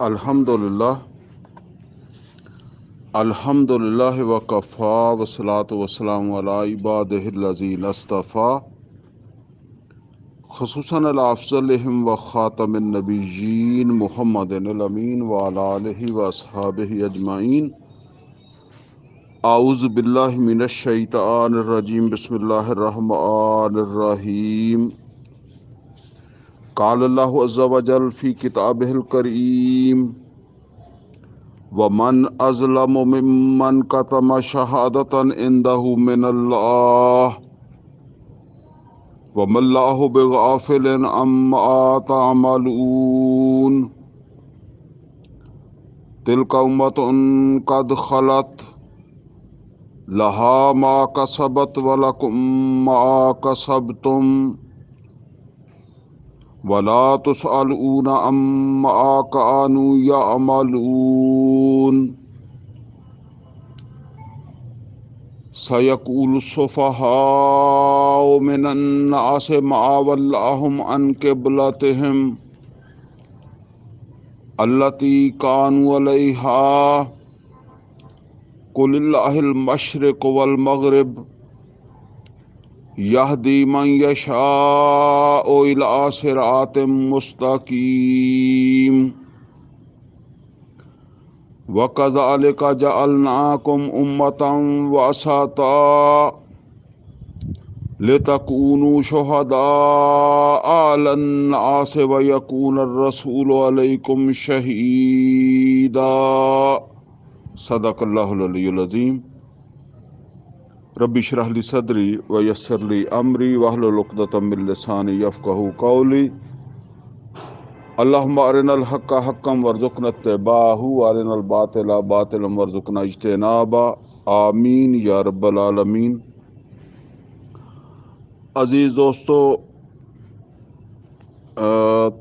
الحمدللہ الحمدللہ وکفا والصلاۃ والسلام علی عبادہ الذین اصطفیٰ خصوصاً الافضلہم وخاتم النبیین محمد الامین وعلی آلہ واصحابہ اجمعین. اعوذ باللہ من الشیطان الرجیم. بسم اللہ الرحمن الرحیم. قال اللہ عز وجل فی کتابہ الکریم وَمَنْ أَظْلَمُ مِمَّنْ كَتَمَ شَهَادَةً عِنْدَهُ مِنَ اللَّهِ وَمَا اللَّهُ بِغَافِلٍ عَمَّا تَعْمَلُونَ. تِلْكَ أُمَّةٌ قَدْ خَلَتْ لَهَا مَا كَسَبَتْ وَلَكُمْ مَا كَسَبْتُمْ وَلَا تُسْأَلُونَ عَمَّا كَانُوا يَعْمَلُونَ. سَيَقُولُ السُّفَهَاءُ مِنَ النَّاسِ مَا وَلَّاهُمْ عَنْ قِبْلَتِهِمْ الَّتِي كَانُوا عَلَيْهَا قُلِ اللَّهُ الْمَشْرِقُ وَالْمَغْرِبُ يَهْدِي مَن يَشَاءُ إِلَىٰ صِرَاطٍ مُّسْتَقِيمٍ. وَكَذَٰلِكَ جَعَلْنَاكُمْ أُمَّةً وَسَطًا لِتَكُونُوا شُهَدَاءَ عَلَى النَّاسِ وَيَكُونَ الرَّسُولُ عَلَيْكُمْ شَهِيدًا. صدق اللہ العلی العظیم. رب اشرح لی صدری ویسر لی امری واحلل عقدۃ من لسانی یفقہوا قولی. اللہم ارنا الحق حقا وارزقنا اتباعہ وارنا الباطل باطلا وارزقنا اجتنابہ. آمین یا رب العالمین. عزیز دوستو،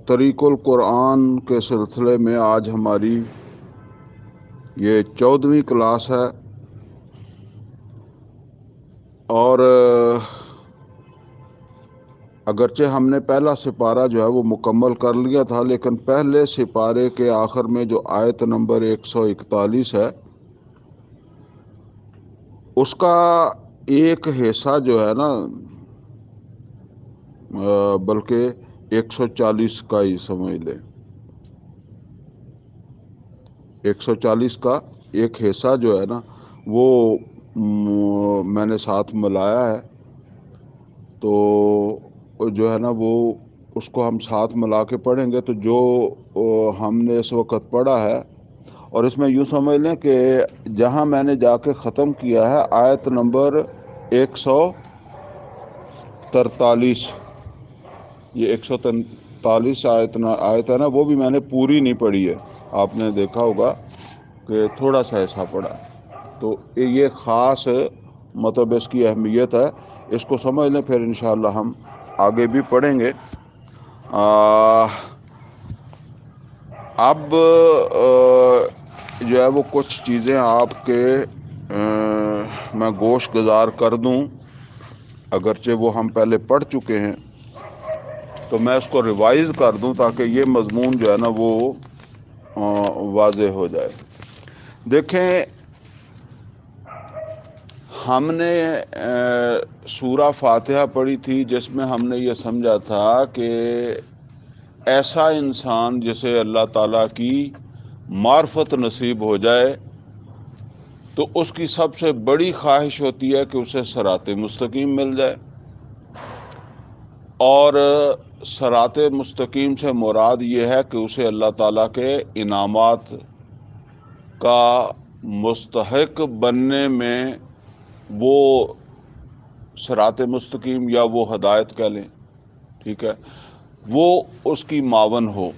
طریق القرآن کے سلسلے میں آج ہماری یہ 14ویں کلاس ہے، اور اگرچہ ہم نے پہلا سپارہ جو ہے وہ مکمل کر لیا تھا، لیکن پہلے سپارے کے آخر میں جو آیت نمبر 141 ہے اس کا ایک حصہ جو ہے نا، بلکہ 140 کا ہی سمجھ لیں، 140 کا ایک حصہ جو ہے نا وہ میں نے ساتھ ملایا ہے، تو جو ہے نا وہ اس کو ہم ساتھ ملا کے پڑھیں گے. تو جو ہم نے اس وقت پڑھا ہے، اور اس میں یوں سمجھ لیں کہ جہاں میں نے جا کے ختم کیا ہے آیت نمبر 143، یہ 143 آیت ہے نا، وہ بھی میں نے پوری نہیں پڑھی ہے. آپ نے دیکھا ہوگا کہ تھوڑا سا ایسا پڑھا ہے. تو یہ خاص مطلب اس کی اہمیت ہے، اس کو سمجھ لیں، پھر انشاءاللہ ہم آگے بھی پڑھیں گے. اب جو ہے وہ کچھ چیزیں آپ کے میں گوش گزار کر دوں، اگرچہ وہ ہم پہلے پڑھ چکے ہیں، تو میں اس کو ریوائز کر دوں تاکہ یہ مضمون جو ہے نا وہ واضح ہو جائے. دیکھیں، ہم نے سورہ فاتحہ پڑھی تھی جس میں ہم نے یہ سمجھا تھا کہ ایسا انسان جسے اللہ تعالیٰ کی معرفت نصیب ہو جائے تو اس کی سب سے بڑی خواہش ہوتی ہے کہ اسے صراط مستقیم مل جائے. اور صراط مستقیم سے مراد یہ ہے کہ اسے اللہ تعالیٰ کے انعامات کا مستحق بننے میں وہ صراط مستقیم یا وہ ہدایت کہہ لیں، ٹھیک ہے، وہ اس کی معاون ہو،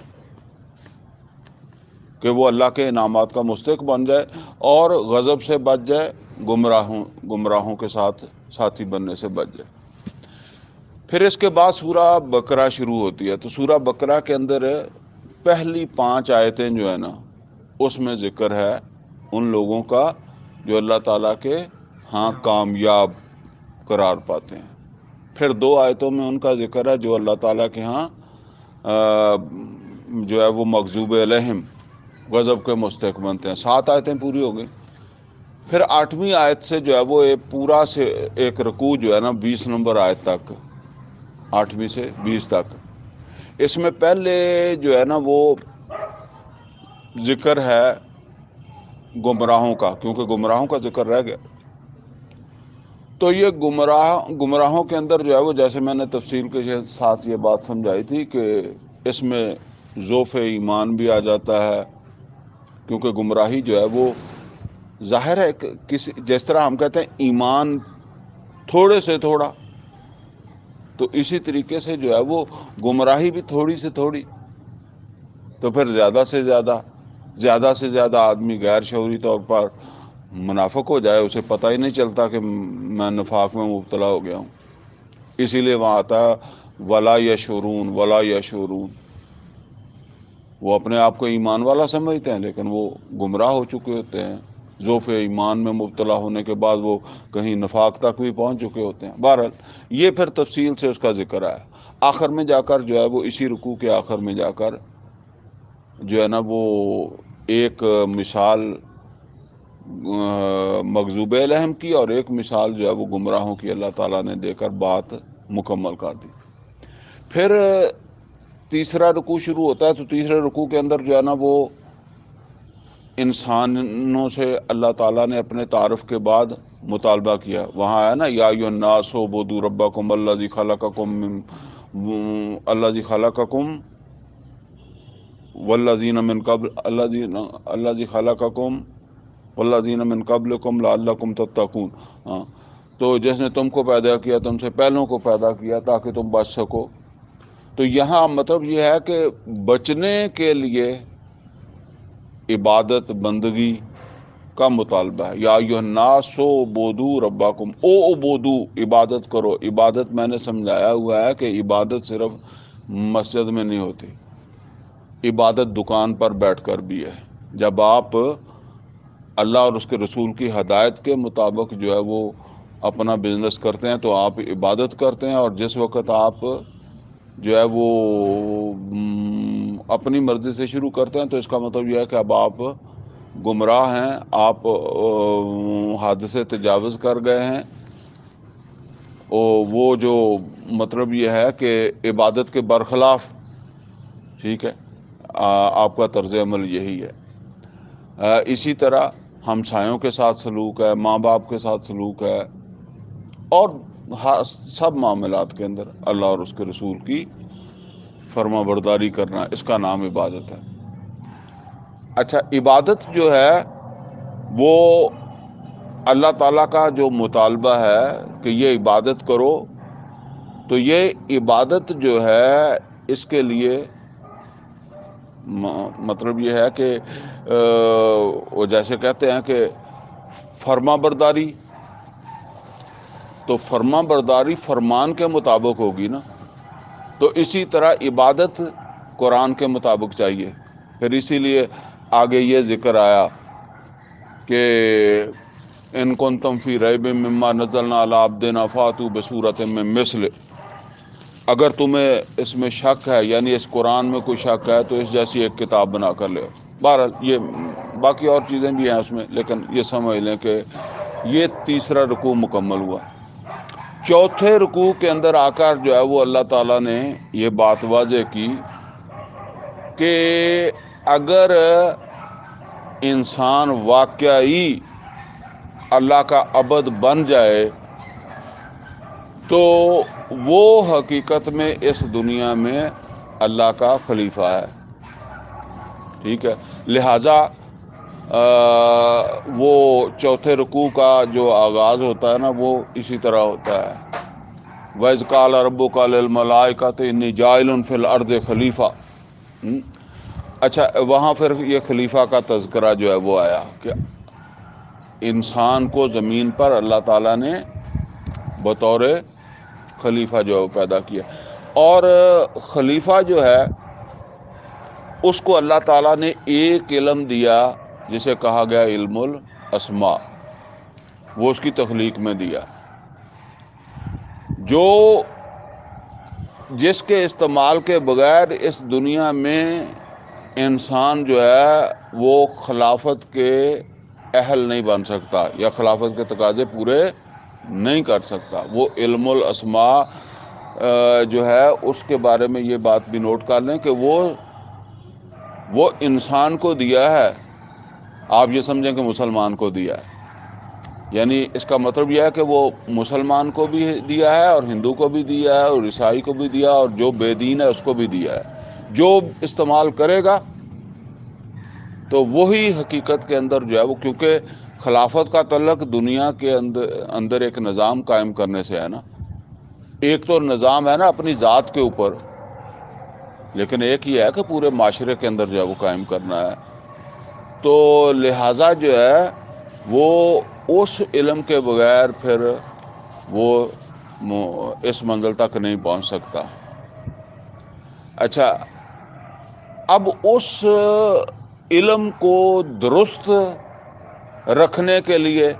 کہ وہ اللہ کے انعامات کا مستحق بن جائے اور غضب سے بچ جائے، گمراہوں کے ساتھ ساتھی بننے سے بچ جائے. پھر اس کے بعد سورہ بقرہ شروع ہوتی ہے. تو سورہ بقرہ کے اندر پہلی 5 آیتیں جو ہے نا اس میں ذکر ہے ان لوگوں کا جو اللہ تعالیٰ کے ہاں کامیاب قرار پاتے ہیں. پھر 2 آیتوں میں ان کا ذکر ہے جو اللہ تعالیٰ کے ہاں جو ہے وہ مغضوب علیہم غضب کے مستحق بنتے ہیں. 7 آیتیں پوری ہو گئی. پھر 8ویں آیت سے جو ہے وہ پورا سے ایک رکوع جو ہے نا 20 نمبر آیت تک، 8ویں سے 20 تک، اس میں پہلے جو ہے نا وہ ذکر ہے گمراہوں کا، کیونکہ گمراہوں کا ذکر رہ گیا. تو یہ گمراہوں کے اندر جو ہے وہ، جیسے میں نے تفصیل کے ساتھ یہ بات سمجھائی تھی کہ اس میں ضعف ایمان بھی آ جاتا ہے، کیونکہ گمراہی جو ہے وہ ظاہر ہے کسی، جس طرح ہم کہتے ہیں ایمان تھوڑے سے تھوڑا، تو اسی طریقے سے جو ہے وہ گمراہی بھی تھوڑی سے تھوڑی. تو پھر زیادہ سے زیادہ آدمی غیر شعوری طور پر منافق ہو جائے، اسے پتہ ہی نہیں چلتا کہ میں نفاق میں مبتلا ہو گیا ہوں. اسی لیے وہاں آتا ہے ولا یشعرون، ولا یشعرون. وہ اپنے آپ کو ایمان والا سمجھتے ہیں لیکن وہ گمراہ ہو چکے ہوتے ہیں. ضعف ایمان میں مبتلا ہونے کے بعد وہ کہیں نفاق تک بھی پہنچ چکے ہوتے ہیں. بہرحال یہ پھر تفصیل سے اس کا ذکر آیا. آخر میں جا کر جو ہے وہ اسی رکوع کے آخر میں جا کر جو ہے نا وہ ایک مثال مغضوب علیہم کی اور ایک مثال جو ہے وہ گمراہوں کی اللہ تعالیٰ نے دے کر بات مکمل کر دی. پھر تیسرا رکوع شروع ہوتا ہے. تو تیسرے رکوع کے اندر جو ہے نا وہ انسانوں سے اللہ تعالیٰ نے اپنے تعارف کے بعد مطالبہ کیا. وہاں آیا نا یا ایھا الناس اعبدوا ربکم الذی خلقکم والذین من قبل الذی خلقکم والذین من قبلکم لعلکم تتقون. تو جس نے تم کو پیدا کیا تم سے پہلوں کو پیدا کیا تاکہ تم بچ سکو. تو یہاں مطلب یہ ہے کہ بچنے کے لیے عبادت بندگی کا مطالبہ ہے. یا ایھا الناس اعبدوا ربکم، اعبدوا، عبادت کرو. عبادت میں نے سمجھایا ہوا ہے کہ عبادت صرف مسجد میں نہیں ہوتی، عبادت دکان پر بیٹھ کر بھی ہے. جب آپ اللہ اور اس کے رسول کی ہدایت کے مطابق جو ہے وہ اپنا بزنس کرتے ہیں تو آپ عبادت کرتے ہیں. اور جس وقت آپ جو ہے وہ اپنی مرضی سے شروع کرتے ہیں تو اس کا مطلب یہ ہے کہ اب آپ گمراہ ہیں، آپ حد سے تجاوز کر گئے ہیں. وہ جو مطلب یہ ہے کہ عبادت کے برخلاف، ٹھیک ہے، آپ کا طرز عمل یہی ہے. اسی طرح ہمسایوں کے ساتھ سلوک ہے، ماں باپ کے ساتھ سلوک ہے، اور سب معاملات کے اندر اللہ اور اس کے رسول کی فرما برداری کرنا، اس کا نام عبادت ہے. اچھا، عبادت جو ہے وہ اللہ تعالیٰ کا جو مطالبہ ہے کہ یہ عبادت کرو، تو یہ عبادت جو ہے اس کے لیے مطلب یہ ہے کہ وہ جیسے کہتے ہیں کہ فرما برداری، تو فرما برداری فرمان کے مطابق ہوگی نا. تو اسی طرح عبادت قرآن کے مطابق چاہیے. پھر اسی لیے آگے یہ ذکر آیا کہ ان کنتم فی ریب مما نزلنا علی عبدنا فاتوا بسورۃ من مثلہ. اگر تمہیں اس میں شک ہے، یعنی اس قرآن میں کوئی شک ہے، تو اس جیسی ایک کتاب بنا کر لے. بہرحال یہ باقی اور چیزیں بھی ہیں اس میں، لیکن یہ سمجھ لیں کہ یہ تیسرا رکوع مکمل ہوا. چوتھے رکوع کے اندر آ کر جو ہے وہ اللہ تعالیٰ نے یہ بات واضح کی کہ اگر انسان واقعی اللہ کا عبد بن جائے تو وہ حقیقت میں اس دنیا میں اللہ کا خلیفہ ہے. ٹھیک ہے، لہٰذا وہ چوتھے رکوع کا جو آغاز ہوتا ہے نا وہ اسی طرح ہوتا ہے وَإِذْ قَالَ رَبُّكَ لِلْمَلَائِكَةِ إِنِّي جَاعِلٌ فِي الْأَرْضِ خلیفہ. اچھا، وہاں پھر یہ خلیفہ کا تذکرہ جو ہے وہ آیا کہ انسان کو زمین پر اللہ تعالیٰ نے بطور خلیفہ جو ہے وہ پیدا کیا. اور خلیفہ جو ہے اس کو اللہ تعالیٰ نے ایک علم دیا جسے کہا گیا علم الاسماء، وہ اس کی تخلیق میں دیا، جو جس کے استعمال کے بغیر اس دنیا میں انسان جو ہے وہ خلافت کے اہل نہیں بن سکتا یا خلافت کے تقاضے پورے نہیں کر سکتا. وہ علم الاسماء جو ہے اس کے بارے میں یہ بات بھی نوٹ کر لیں کہ وہ انسان کو دیا ہے. آپ یہ سمجھیں کہ مسلمان کو دیا ہے، یعنی اس کا مطلب یہ ہے کہ وہ مسلمان کو بھی دیا ہے اور ہندو کو بھی دیا ہے اور عیسائی کو بھی دیا اور جو بے دین ہے اس کو بھی دیا ہے. جو استعمال کرے گا تو وہی حقیقت کے اندر جو ہے وہ، کیونکہ خلافت کا تعلق دنیا کے اندر ایک نظام قائم کرنے سے ہے نا. ایک تو نظام ہے نا اپنی ذات کے اوپر، لیکن ایک یہ ہے کہ پورے معاشرے کے اندر جو ہے وہ قائم کرنا ہے. تو لہٰذا جو ہے وہ اس علم کے بغیر پھر وہ اس منزل تک نہیں پہنچ سکتا. اچھا، اب اس علم کو درست رکھنے کے لیے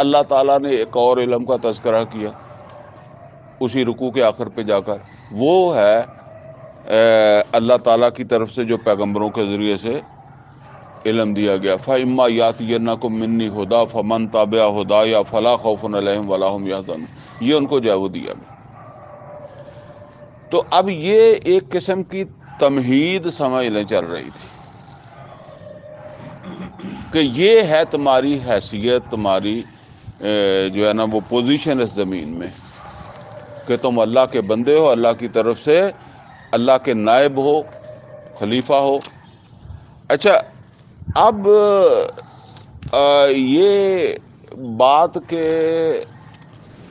اللہ تعالیٰ نے ایک اور علم کا تذکرہ کیا اسی رکوع کے آخر پہ جا کر. وہ ہے اللہ تعالیٰ کی طرف سے جو پیغمبروں کے ذریعے سے علم دیا گیا. فَإِمَّا يَأْتِيَنَّكُم مِّنِّي هُدًى فَمَن تَبِعَ هُدَايَ فَلَا خَوْفٌ عَلَيْهِمْ وَلَا هُمْ يَحْزَنُونَ. یہ ان کو جو ہے وہ دیا گیا. تو اب یہ ایک قسم کی تمہید سمجھ لیں چل رہی تھی کہ یہ ہے تمہاری حیثیت، تمہاری جو ہے نا وہ پوزیشن اس زمین میں، کہ تم اللہ کے بندے ہو، اللہ کی طرف سے اللہ کے نائب ہو، خلیفہ ہو. اچھا، اب یہ بات کہ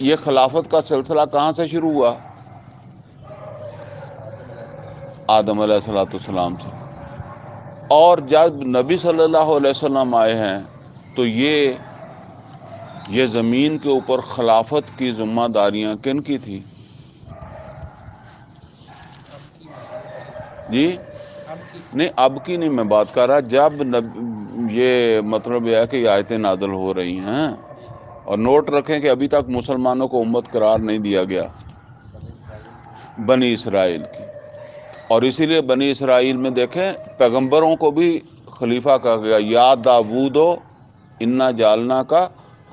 یہ خلافت کا سلسلہ کہاں سے شروع ہوا؟ آدم علیہ السلام سے. اور جب نبی صلی اللہ علیہ وسلم آئے ہیں تو یہ زمین کے اوپر خلافت کی ذمہ داریاں کن کی تھی؟ جی نہیں، اب کی نہیں میں بات کر رہا. جب یہ مطلب یہ ہے کہ یہ آیتیں نازل ہو رہی ہیں، اور نوٹ رکھیں کہ ابھی تک مسلمانوں کو امت قرار نہیں دیا گیا، بنی اسرائیل کی. اور اسی لیے بنی اسرائیل میں دیکھیں پیغمبروں کو بھی خلیفہ کہا گیا. یا داؤد انا جعلنا کا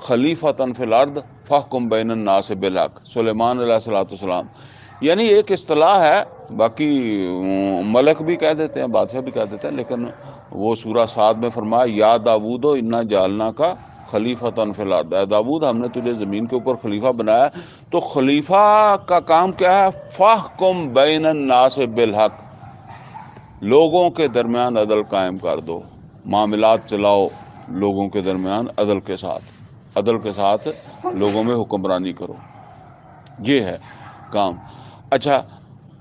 خلیفۃ فی الارض فاحکم بین الناس بالحق. سلیمان علیہ السلام، یعنی ایک اصطلاح ہے، باقی ملک بھی کہہ دیتے ہیں، بادشاہ بھی کہہ دیتے ہیں، لیکن وہ سورہ صاد میں فرمایا یا داؤد انا جعلنا کا خلیفۃ فی الارض. اے داؤد، ہم نے تجھے زمین کے اوپر خلیفہ بنایا. تو خلیفہ کا کام کیا ہے؟ فاحکم بین الناس بالحق، لوگوں کے درمیان عدل قائم کر دو، معاملات چلاؤ لوگوں کے درمیان عدل کے ساتھ لوگوں میں حکمرانی کرو. یہ ہے کام. اچھا،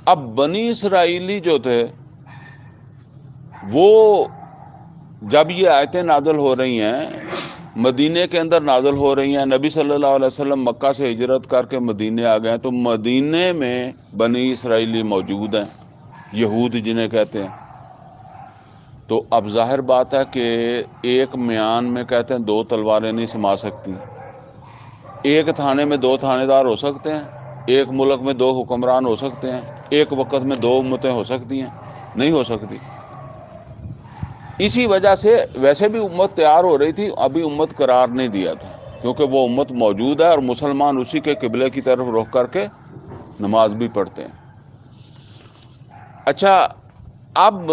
اب بنی اسرائیلی جو تھے وہ جب یہ آیتیں نازل ہو رہی ہیں، مدینے کے اندر نازل ہو رہی ہیں، نبی صلی اللہ علیہ وسلم مکہ سے ہجرت کر کے مدینے آ گئے ہیں، تو مدینے میں بنی اسرائیلی موجود ہیں، یہود جنہیں کہتے ہیں. تو اب ظاہر بات ہے کہ ایک میان میں کہتے ہیں 2 تلواریں نہیں سما سکتی. ایک تھانے میں 2 تھانے دار ہو سکتے ہیں، ایک ملک میں 2 حکمران ہو سکتے ہیں، ایک وقت میں 2 امتیں ہو سکتی ہیں؟ نہیں ہو سکتی. اسی وجہ سے ویسے بھی امت تیار ہو رہی تھی، ابھی امت قرار نہیں دیا تھا، کیونکہ وہ امت موجود ہے اور مسلمان اسی کے قبلے کی طرف رخ کر کے نماز بھی پڑھتے ہیں. اچھا، اب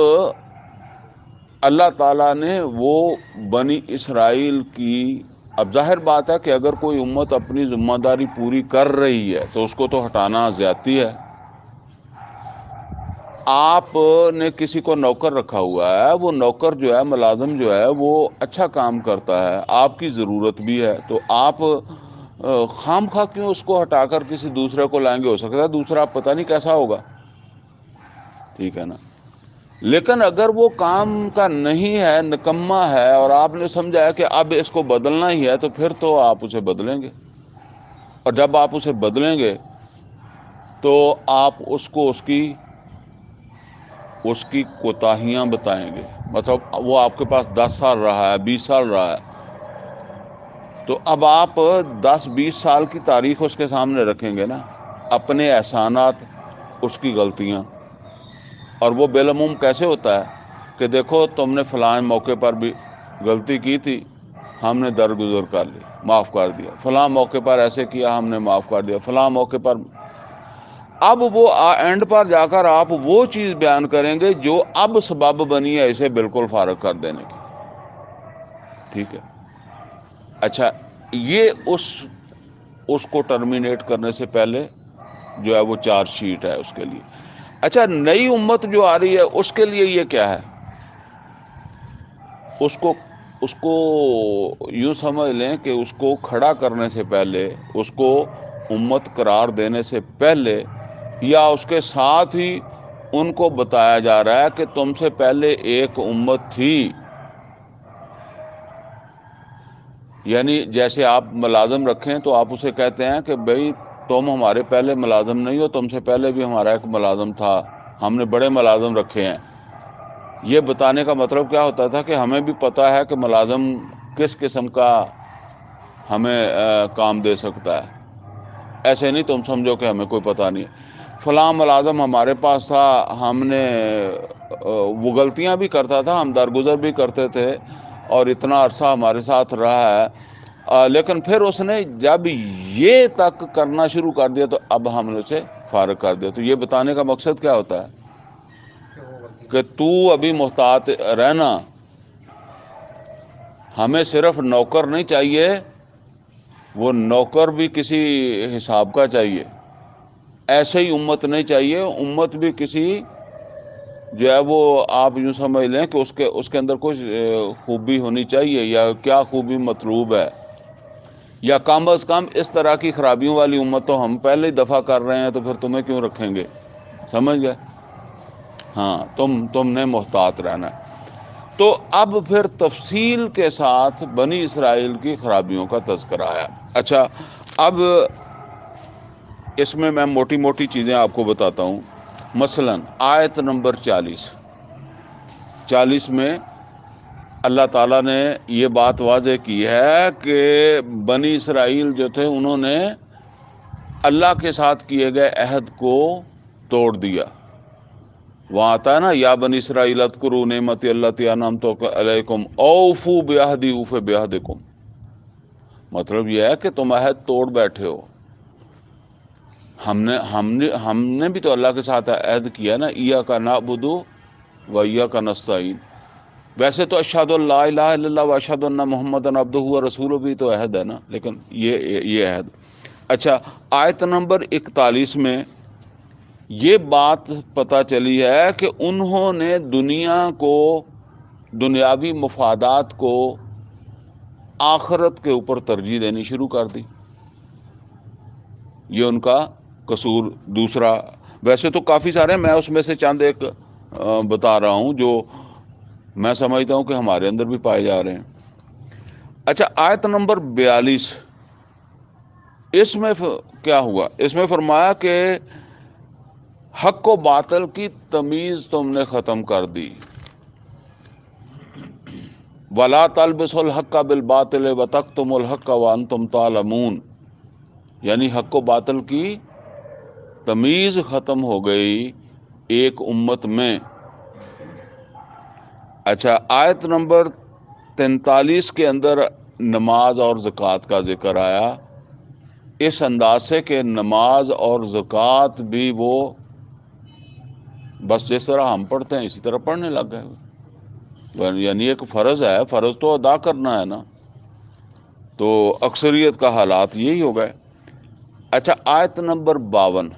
اللہ تعالیٰ نے وہ بنی اسرائیل کی، اب ظاہر بات ہے کہ اگر کوئی امت اپنی ذمہ داری پوری کر رہی ہے تو اس کو تو ہٹانا زیادتی ہے. آپ نے کسی کو نوکر رکھا ہوا ہے، وہ نوکر جو ہے، ملازم جو ہے، وہ اچھا کام کرتا ہے، آپ کی ضرورت بھی ہے، تو آپ خام خواہ کیوں اس کو ہٹا کر کسی دوسرے کو لائیں گے؟ ہو سکتا ہے دوسرا پتہ نہیں کیسا ہوگا، ٹھیک ہے نا. لیکن اگر وہ کام کا نہیں ہے، نکما ہے، اور آپ نے سمجھا ہے کہ اب اس کو بدلنا ہی ہے، تو پھر تو آپ اسے بدلیں گے. اور جب آپ اسے بدلیں گے تو آپ اس کو اس کی کوتاہیاں بتائیں گے. مطلب وہ آپ کے پاس 10 سال رہا ہے، 20 سال رہا ہے، تو اب آپ 10-20 سال کی تاریخ اس کے سامنے رکھیں گے نا، اپنے احسانات، اس کی غلطیاں. اور وہ بالعموم کیسے ہوتا ہے کہ دیکھو تم نے فلاں موقع پر بھی غلطی کی تھی، ہم نے درگزر کر لی، معاف کر دیا، فلاں موقع پر ایسے کیا، ہم نے معاف کر دیا، فلاں موقع پر۔ اب وہ اینڈ پر جا کر آپ وہ چیز بیان کریں گے جو اب سبب بنی ہے اسے بالکل فارغ کر دینے کی، ٹھیک ہے؟ اچھا، یہ اس کو ٹرمینیٹ کرنے سے پہلے جو ہے وہ چارج شیٹ ہے اس کے لیے۔ اچھا، نئی امت جو آ رہی ہے اس کے لیے یہ کیا ہے؟ اس کو یوں سمجھ لیں کہ اس کو کھڑا کرنے سے پہلے، اس کو امت قرار دینے سے پہلے، یا اس کے ساتھ ہی ان کو بتایا جا رہا ہے کہ تم سے پہلے ایک امت تھی۔ یعنی جیسے آپ ملازم رکھیں تو آپ اسے کہتے ہیں کہ بھئی تم ہمارے پہلے ملازم نہیں ہو، تم سے پہلے بھی ہمارا ایک ملازم تھا، ہم نے بڑے ملازم رکھے ہیں۔ یہ بتانے کا مطلب کیا ہوتا تھا کہ ہمیں بھی پتہ ہے کہ ملازم کس قسم کا ہمیں کام دے سکتا ہے۔ ایسے نہیں تم سمجھو کہ ہمیں کوئی پتہ نہیں۔ فلاں ملازم ہمارے پاس تھا، ہم نے وہ غلطیاں بھی کرتا تھا، ہم درگزر بھی کرتے تھے، اور اتنا عرصہ ہمارے ساتھ رہا ہے، لیکن پھر اس نے جب یہ تک کرنا شروع کر دیا تو اب ہم نے اسے فارغ کر دیا۔ تو یہ بتانے کا مقصد کیا ہوتا ہے کہ تو ابھی محتاط رہنا، ہمیں صرف نوکر نہیں چاہیے، وہ نوکر بھی کسی حساب کا چاہیے۔ ایسے ہی امت نہیں چاہیے، امت بھی کسی جو ہے وہ آپ یوں سمجھ لیں کہ اس کے اندر کچھ خوبی ہونی چاہیے، یا کیا خوبی مطلوب ہے، یا کم از کم اس طرح کی خرابیوں والی امت تو ہم پہلے ہی دفع کر رہے ہیں، تو پھر تمہیں کیوں رکھیں گے؟ سمجھ گئے؟ ہاں، تم نے محتاط رہنا ہے۔ تو اب پھر تفصیل کے ساتھ بنی اسرائیل کی خرابیوں کا تذکرہ ہے۔ اچھا، اب اس میں موٹی موٹی چیزیں آپ کو بتاتا ہوں۔ مثلا آیت نمبر 40 میں اللہ تعالیٰ نے یہ بات واضح کی ہے کہ بنی اسرائیل جو تھے انہوں نے اللہ کے ساتھ کیے گئے عہد کو توڑ دیا۔ وہاں آتا ہے نا، یا بنی اسرائیل اذکروا نعمتی اللتی انعمت علیکم اوفوا بعہدی اوف بعہدکم۔ مطلب یہ ہے کہ تم عہد توڑ بیٹھے ہو۔ ہم نے بھی تو اللہ کے ساتھ عہد کیا نا، ایاک نعبد و ایاک نستعین۔ ویسے تو اشہد ان لا الہ الا اللہ و اشہد ان محمد عبدہ و رسولہ بھی تو عہد ہے نا، لیکن یہ عہد۔ اچھا، آیت نمبر 41 میں یہ بات پتہ چلی ہے کہ انہوں نے دنیا کو، دنیاوی مفادات کو آخرت کے اوپر ترجیح دینی شروع کر دی۔ یہ ان کا قصور دوسرا، ویسے تو کافی سارے، میں اس میں سے چند ایک بتا رہا ہوں جو میں سمجھتا ہوں کہ ہمارے اندر بھی پائے جا رہے ہیں۔ اچھا، آیت نمبر 42، اس میں کیا ہوا؟ اس میں فرمایا کہ حق و باطل کی تمیز تم نے ختم کر دی۔ وَلَا تَلْبِسُوا الْحَقَّ بِالْبَاطِلِ وَتَكْتُمُوا الْحَقَّ وَأَنْتُمْ تَعْلَمُونَ، یعنی حق و باطل کی تمیز ختم ہو گئی ایک امت میں۔ اچھا، آیت نمبر 43 کے اندر نماز اور زکوٰۃ کا ذکر آیا، اس انداز سے کہ نماز اور زکوٰۃ بھی وہ بس جس طرح ہم پڑھتے ہیں اسی طرح پڑھنے لگ گئے، یعنی ایک فرض ہے، فرض تو ادا کرنا ہے نا۔ تو اکثریت کا حالات یہی ہو گئے۔ اچھا، آیت نمبر 52،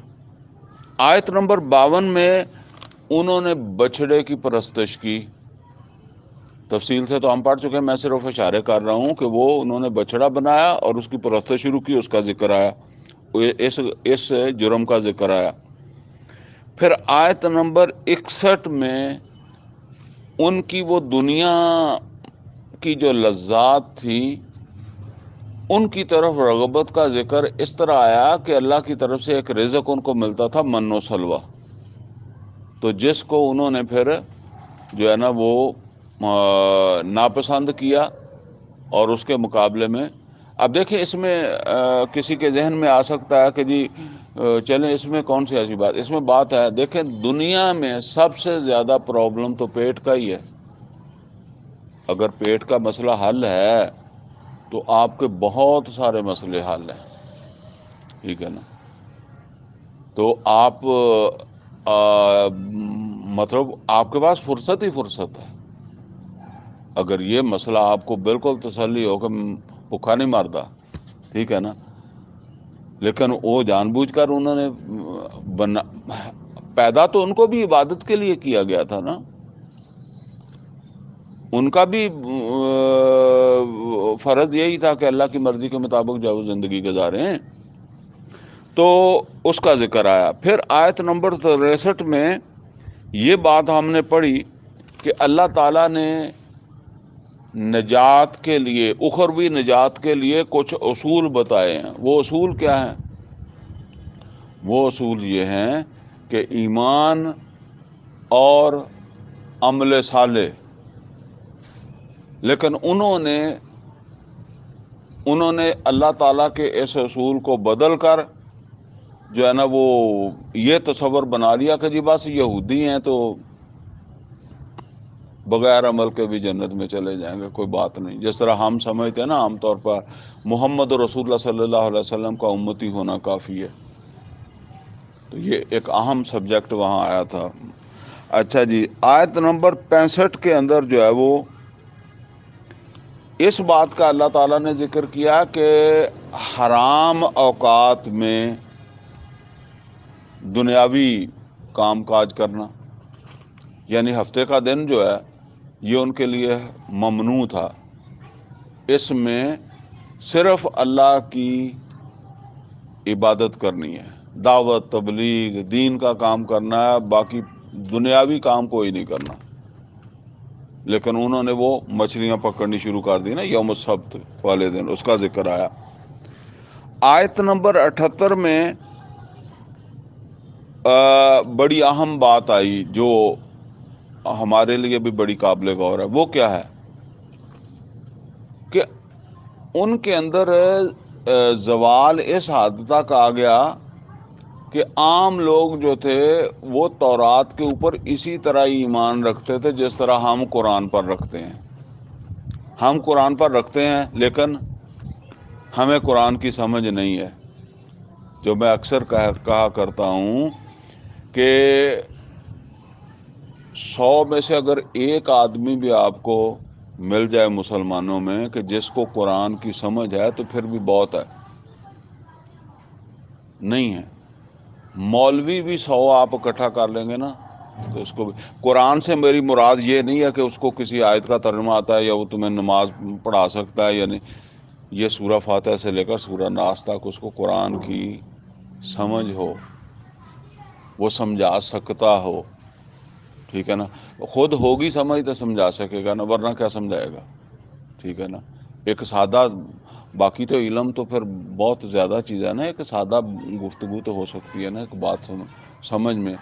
آیت نمبر 52 میں انہوں نے بچھڑے کی پرستش کی۔ تفصیل سے تو ہم پڑھ چکے ہیں، میں صرف اشارے کر رہا ہوں کہ وہ انہوں نے بچھڑا بنایا اور اس کی پرستش شروع کی، اس کا ذکر آیا، اس جرم کا ذکر آیا۔ پھر آیت نمبر 61 میں ان کی وہ دنیا کی جو لذات تھی ان کی طرف رغبت کا ذکر اس طرح آیا کہ اللہ کی طرف سے ایک رزق ان کو ملتا تھا، من و سلوہ، تو جس کو انہوں نے پھر جو ہے نا وہ ناپسند کیا، اور اس کے مقابلے میں اب دیکھیں اس میں کسی کے ذہن میں آ سکتا ہے کہ جی چلیں اس میں کون سی ایسی بات، اس میں بات ہے، دیکھیں دنیا میں سب سے زیادہ پرابلم تو پیٹ کا ہی ہے. اگر پیٹ کا مسئلہ حل ہے تو آپ کے بہت سارے مسئلے حل ہیں. ٹھیک ہے نا. تو آپ مطلب آپ کے پاس فرصت ہی فرصت ہے. اگر یہ مسئلہ آپ کو بالکل تسلی ہو کہ بھوکا نہیں مارتا، ٹھیک ہے نا، لیکن وہ جان بوجھ کر انہوں نے پیدا تو ان کو بھی عبادت کے لیے کیا گیا تھا نا. ان کا بھی فرض یہی تھا کہ اللہ کی مرضی کے مطابق جو وہ زندگی گزاریں. تو اس کا ذکر آیا. پھر آیت نمبر 63 میں یہ بات ہم نے پڑھی کہ اللہ تعالیٰ نے نجات کے لیے، اخروی نجات کے لیے کچھ اصول بتائے ہیں. وہ اصول کیا ہیں؟ وہ اصول یہ ہیں کہ ایمان اور عمل صالح. لیکن انہوں نے اللہ تعالیٰ کے اس اصول کو بدل کر جو ہے نا وہ یہ تصور بنا لیا کہ جی بس یہودی ہیں تو بغیر عمل کے بھی جنت میں چلے جائیں گے، کوئی بات نہیں. جس طرح ہم سمجھتے ہیں نا عام طور پر محمد رسول اللہ صلی اللہ علیہ وسلم کا امتی ہونا کافی ہے. تو یہ ایک اہم سبجیکٹ وہاں آیا تھا. اچھا جی، آیت نمبر 65 کے اندر جو ہے وہ اس بات کا اللہ تعالیٰ نے ذکر کیا کہ حرام اوقات میں دنیاوی کام کاج کرنا، یعنی ہفتے کا دن جو ہے یہ ان کے لیے ممنوع تھا. اس میں صرف اللہ کی عبادت کرنی ہے، دعوت تبلیغ دین کا کام کرنا ہے، باقی دنیاوی کام کوئی نہیں کرنا. لیکن انہوں نے وہ مچھلیاں پکڑنی شروع کر دی نا یوم السبت والے دن، اس کا ذکر آیا. آیت نمبر 78 میں بڑی اہم بات آئی جو ہمارے لیے بھی بڑی قابل غور ہے. وہ کیا ہے کہ ان کے اندر زوال اس حد تک آ گیا کہ عام لوگ جو تھے وہ تورات کے اوپر اسی طرح ایمان رکھتے تھے جس طرح ہم قرآن پر رکھتے ہیں. ہم قرآن پر رکھتے ہیں لیکن ہمیں قرآن کی سمجھ نہیں ہے. جو میں اکثر کہا کرتا ہوں کہ 100 میں سے اگر ایک آدمی بھی آپ کو مل جائے مسلمانوں میں کہ جس کو قرآن کی سمجھ ہے تو پھر بھی بہت ہے. نہیں ہے. مولوی بھی 100 آپ اکٹھا کر لیں گے نا تو اس کو بھی قرآن سے میری مراد یہ نہیں ہے کہ اس کو کسی آیت کا ترجمہ آتا ہے یا وہ تمہیں نماز پڑھا سکتا ہے یا نہیں. یہ سورہ فاتحہ سے لے کر سورہ ناس تک اس کو قرآن کی سمجھ ہو، وہ سمجھا سکتا ہو. ٹھیک ہے نا. خود ہوگی سمجھ تو سمجھا سکے گا نا، ورنہ کیا سمجھائے گا. ٹھیک ہے نا. ایک سادہ، باقی تو علم تو پھر بہت زیادہ چیز ہے نا، ایک سادہ گفتگو تو ہو سکتی ہے نا ایک بات سمجھ میں.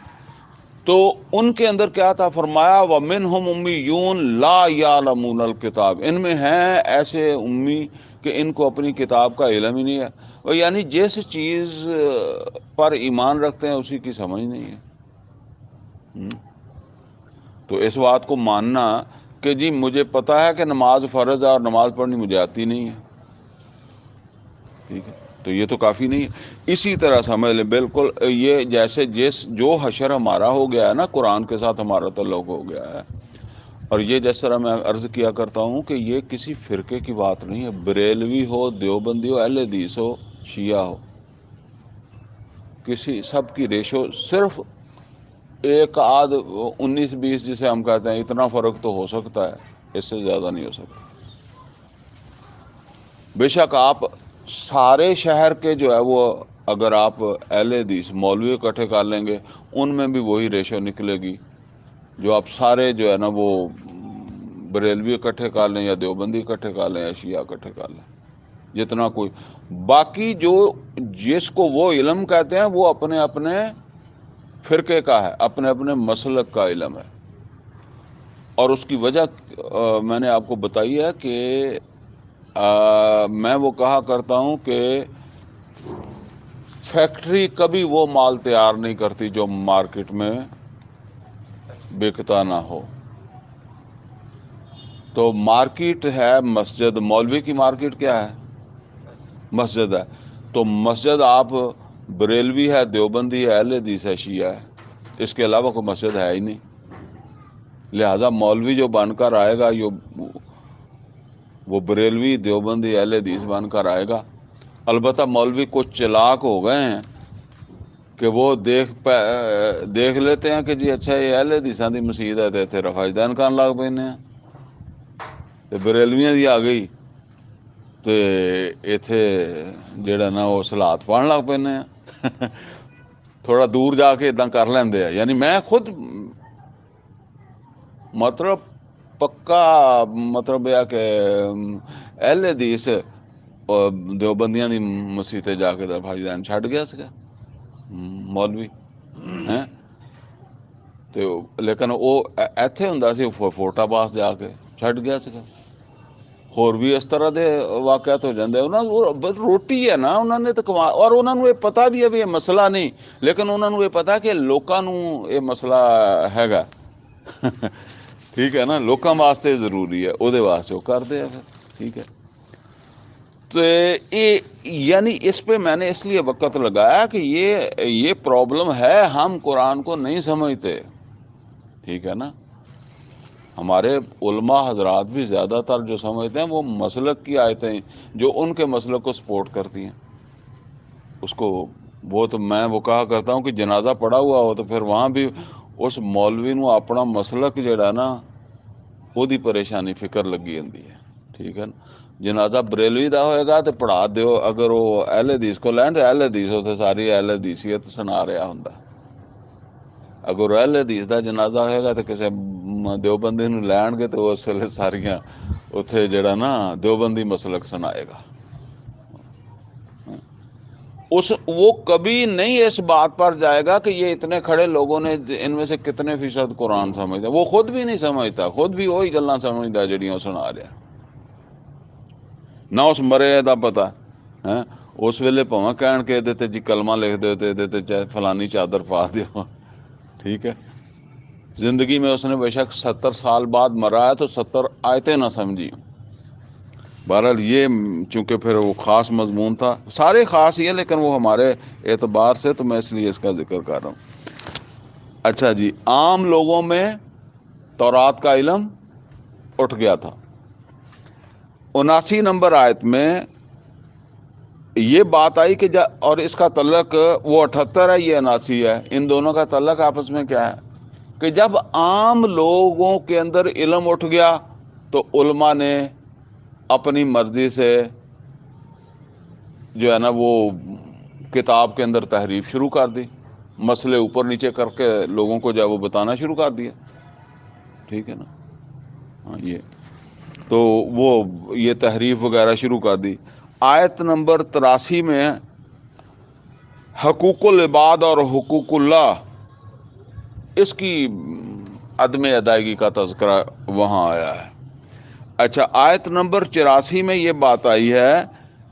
تو ان کے اندر کیا تھا؟ فرمایا وَمِنْهُمْ أُمِّيُّونَ لَا يَعْلَمُونَ الْكِتَابَ. ان میں ہیں ایسے امی کہ ان کو اپنی کتاب کا علم ہی نہیں ہے. یعنی جس چیز پر ایمان رکھتے ہیں اسی کی سمجھ نہیں ہے. تو اس بات کو ماننا کہ جی مجھے پتا ہے کہ نماز فرض ہے اور نماز پڑھنی مجھے آتی نہیں ہے، ٹھیک ہے، تو یہ تو کافی نہیں ہے. اسی طرح سمجھ لیں بالکل یہ جیسے جو حشر ہمارا ہو گیا ہے نا، قرآن کے ساتھ ہمارا تعلق ہو گیا ہے. اور یہ جس طرح میں عرض کیا کرتا ہوں کہ یہ کسی فرقے کی بات نہیں ہے. بریلوی ہو، دیوبندی ہو، اہل حدیث ہو، شیعہ ہو، کسی سب کی ریشو صرف ایک آدھ 19-20 جسے ہم کہتے ہیں، اتنا فرق تو ہو سکتا ہے، اس سے زیادہ نہیں ہو سکتا. بے شک آپ سارے شہر کے جو ہے وہ اگر آپ اہل حدیث مولوی اکٹھے کر لیں گے ان میں بھی وہی ریشو نکلے گی جو آپ سارے جو ہے نا وہ بریلوی اکٹھے کر لیں یا دیوبندی اکٹھے کر لیں یا شیعہ اکٹھے کر لیں، جتنا کوئی. باقی جو جس کو وہ علم کہتے ہیں وہ اپنے اپنے فرقے کا ہے، اپنے اپنے مسلک کا علم ہے. اور اس کی وجہ میں نے آپ کو بتائی ہے کہ میں وہ کہا کرتا ہوں کہ فیکٹری کبھی وہ مال تیار نہیں کرتی جو مارکیٹ میں بکتا نہ ہو. تو مارکیٹ ہے مسجد، مولوی کی مارکیٹ کیا ہے؟ مسجد ہے. تو مسجد آپ بریلوی ہے، دیوبندی ہے، اہل حدیث ہے، شیعہ ہے، اس کے علاوہ کوئی مسجد ہے ہی نہیں. لہذا مولوی جو بن کر آئے گا وہ بریلوی، دیوبندی، اہل حدیث بن کر آئے گا. البتہ مولوی کچھ چلاک ہو گئے ہیں کہ وہ دیکھ لیتے ہیں کہ جی اچھا یہ اہل حدیثاں دی مسجد ہے تے اتنے رفاج دین کان لگ پینے ہیں، تے بریلویاں دی آ گئی تے ایتھے جڑا نا وہ صلات پڑھن لگ پینے ہیں. تھوڑا دور جا کے اداں کر لیندے ہیں. یعنی میں خود مطلب پکا مطلب یہ کہ اہل حدیث دیوبندیاں دی مسیح تے جا کے بھائی جان چھڈ گیا سکا مولوی ہیں. تو لیکن وہ ایتھے ہوندا سی فورٹا پاس جا کے چھڈ گیا سکا. ہور بھی اس طرح دے واقعات ہو جاندے. انہاں بس روٹی ہے نا، انہوں نے تو کما، اور انہوں نے یہ پتہ بھی ہے بھی یہ مسئلہ نہیں، لیکن انہوں نے یہ پتا کہ لوکاں نوں یہ مسئلہ ہیگا. ٹھیک ہے نا، لوکاں واسطے ضروری ہے، او دے واسطے وہ کرتے ہیں پھر. ٹھیک ہے. تو یعنی اس پہ میں نے اس لیے وقت لگایا کہ یہ پرابلم ہے، ہم قرآن کو نہیں سمجھتے. ٹھیک ہے نا. ہمارے علماء حضرات بھی زیادہ تر جو سمجھتے ہیں وہ مسلک کی آیتیں جو ان کے مسلک کو سپورٹ کرتی ہیں اس کو. وہ تو میں وہ کہا کرتا ہوں کہ جنازہ پڑا ہوا ہو تو پھر وہاں بھی اس مولوی نو اپنا مسلک جڑا نا وہ دی پریشانی فکر لگی ہوندی ہے. ٹھیک ہے نا. جنازہ بریلوی دا ہوئے گا تو پڑھا دیو، اگر وہ اہل حدیث کو لین تو اہل حدیث اتنے ساری اہل حدیثیت سنا رہا ہوں. اگر اہل حدیث دا جنازہ ہوئے گا تو کسی دیوبندی نو لین گے تو اس ویلے ساریاں اتنے جڑا نا دیوبندی مسلک سنائے گا. وہ کبھی نہیں اس بات پر جائے گا کہ یہ اتنے کھڑے لوگوں نے ان میں سے کتنے فیصد قرآن سمجھتا. وہ خود بھی نہیں سمجھتا، خود بھی وہی گلاں سمجھتا جڑیاں سنا رہا. نہ اس مرے دا پتا ہے. اس ویلے پاویں کہن کہ یہ جی کلمہ لکھ دو تو یہ فلانی چادر پا دیو. ٹھیک ہے. زندگی میں اس نے بے شک 70 سال بعد مرا ہے تو 70 آیتیں نہ سمجھی. بہرحال یہ چونکہ پھر وہ خاص مضمون تھا، سارے خاص ہی ہیں لیکن وہ ہمارے اعتبار سے تو میں اس لیے اس کا ذکر کر رہا ہوں. اچھا جی، عام لوگوں میں تورات کا علم اٹھ گیا تھا. 79 نمبر آیت میں یہ بات آئی کہ اور اس کا تعلق وہ 78 ہے، یہ 79 ہے، ان دونوں کا تعلق آپس میں کیا ہے کہ جب عام لوگوں کے اندر علم اٹھ گیا تو علماء نے اپنی مرضی سے جو ہے نا وہ کتاب کے اندر تحریف شروع کر دی، مسئلے اوپر نیچے کر کے لوگوں کو جو ہے وہ بتانا شروع کر دیا. ٹھیک ہے نا. ہاں یہ تو وہ یہ تحریف وغیرہ شروع کر دی. آیت نمبر 83 میں حقوق العباد اور حقوق اللہ اس کی عدم ادائیگی کا تذکرہ وہاں آیا ہے. اچھا، آیت نمبر 84 میں یہ بات آئی ہے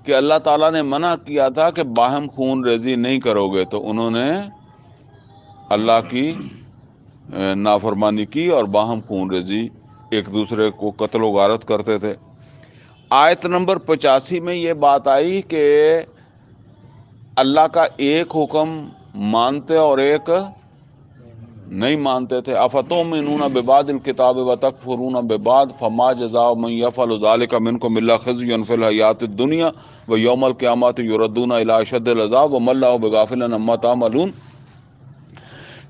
کہ اللہ تعالیٰ نے منع کیا تھا کہ باہم خون ریزی نہیں کرو گے، تو انہوں نے اللہ کی نافرمانی کی اور باہم خون ریزی ایک دوسرے کو قتل و غارت کرتے تھے. آیت نمبر 85 میں یہ بات آئی کہ اللہ کا ایک حکم مانتے اور ایک نہیں مانتے تھے. افتؤمنون ببعض الکتاب وتکفرون ببعض فما جزاء من یفعل ذلک منکم الا خزی فی الحیاۃ الدنیا ویوم القیامۃ یردون الی اشد العذاب وما اللہ بغافل عما تعملون.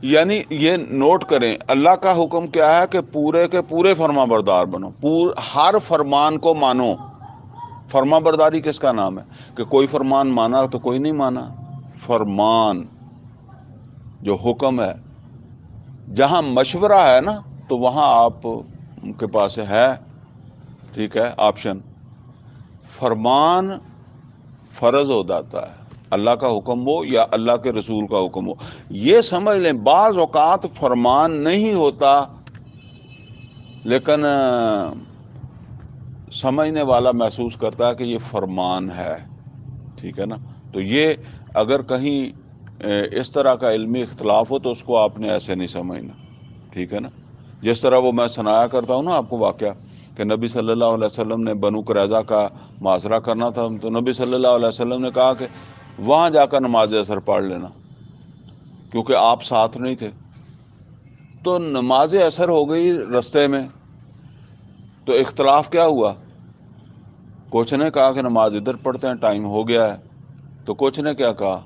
یعنی یہ نوٹ کریں، اللہ کا حکم کیا ہے کہ پورے کے پورے فرما بردار بنو، ہر فرمان کو مانو. فرما برداری کس کا نام ہے کہ کوئی فرمان مانا تو کوئی نہیں مانا. فرمان جو حکم ہے، جہاں مشورہ ہے نا تو وہاں آپ کے پاس ہے، ٹھیک ہے، آپشن. فرمان فرض ہو جاتا ہے، اللہ کا حکم ہو یا اللہ کے رسول کا حکم ہو. یہ سمجھ لیں بعض اوقات فرمان نہیں ہوتا لیکن سمجھنے والا محسوس کرتا ہے کہ یہ فرمان ہے، ٹھیک ہے نا. تو یہ اگر کہیں اس طرح کا علمی اختلاف ہو تو اس کو آپ نے ایسے نہیں سمجھنا، ٹھیک ہے نا. جس طرح وہ میں سنایا کرتا ہوں نا آپ کو واقعہ کہ نبی صلی اللہ علیہ وسلم نے بنو قریظہ کا معاذرہ کرنا تھا، تو نبی صلی اللہ علیہ وسلم نے کہا کہ وہاں جا کر نماز اثر پڑھ لینا، کیونکہ آپ ساتھ نہیں تھے. تو نماز اثر ہو گئی رستے میں، تو اختلاف کیا ہوا؟ کچھ نے کہا کہ نماز ادھر پڑھتے ہیں، ٹائم ہو گیا ہے. تو کچھ نے کیا کہا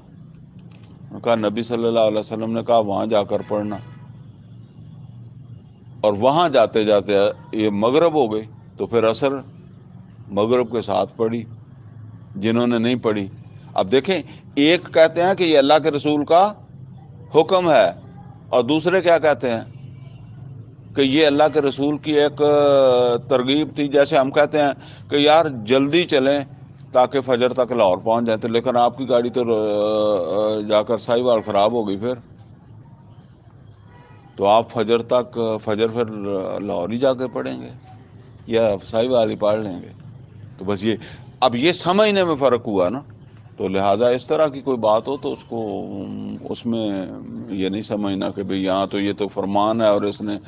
نبی صلی اللہ علیہ وسلم نے کہا وہاں جا کر پڑھنا. اور وہاں جاتے جاتے یہ مغرب ہو گئی، تو پھر عصر مغرب کے ساتھ پڑھی جنہوں نے نہیں پڑھی. اب دیکھیں، ایک کہتے ہیں کہ یہ اللہ کے رسول کا حکم ہے، اور دوسرے کیا کہتے ہیں کہ یہ اللہ کے رسول کی ایک ترغیب تھی. جیسے ہم کہتے ہیں کہ یار جلدی چلیں تاکہ فجر تک لاہور پہنچ جائیں، لیکن آپ کی گاڑی تو جا کر ساہیوال خراب ہو گئی، پھر تو آپ فجر پھر لاہور ہی جا کے پڑھیں گے یا ساہیوال ہی پڑھ لیں گے. تو بس یہ اب یہ سمجھنے میں فرق ہوا نا. تو لہٰذا اس طرح کی کوئی بات ہو تو اس میں یہ نہیں سمجھنا کہ بھئی یہاں تو یہ تو فرمان ہے اور اس نے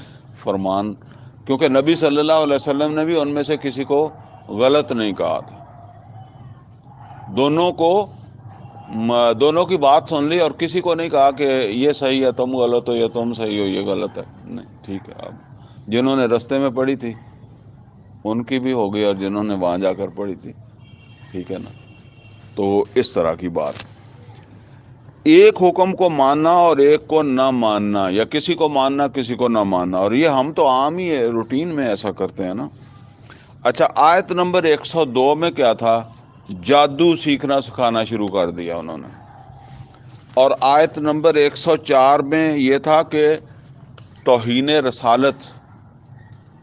فرمان، کیونکہ نبی صلی اللہ علیہ وسلم نے بھی ان میں سے کسی کو غلط نہیں کہا تھا. دونوں کی بات سن لی اور کسی کو نہیں کہا کہ یہ صحیح ہے تم غلط ہو، یا تم صحیح ہو یہ غلط ہے. نہیں، ٹھیک ہے. اب جنہوں نے رستے میں پڑھی تھی ان کی بھی ہو گئی، اور جنہوں نے وہاں جا کر پڑھی تھی، ٹھیک ہے نا. تو اس طرح کی بات، ایک حکم کو ماننا اور ایک کو نہ ماننا، یا کسی کو ماننا کسی کو نہ ماننا، اور یہ ہم تو عام ہی روٹین میں ایسا کرتے ہیں نا. اچھا، آیت نمبر 102 میں کیا تھا؟ جادو سیکھنا سکھانا شروع کر دیا انہوں نے. اور آیت نمبر 104 میں یہ تھا کہ توہین رسالت،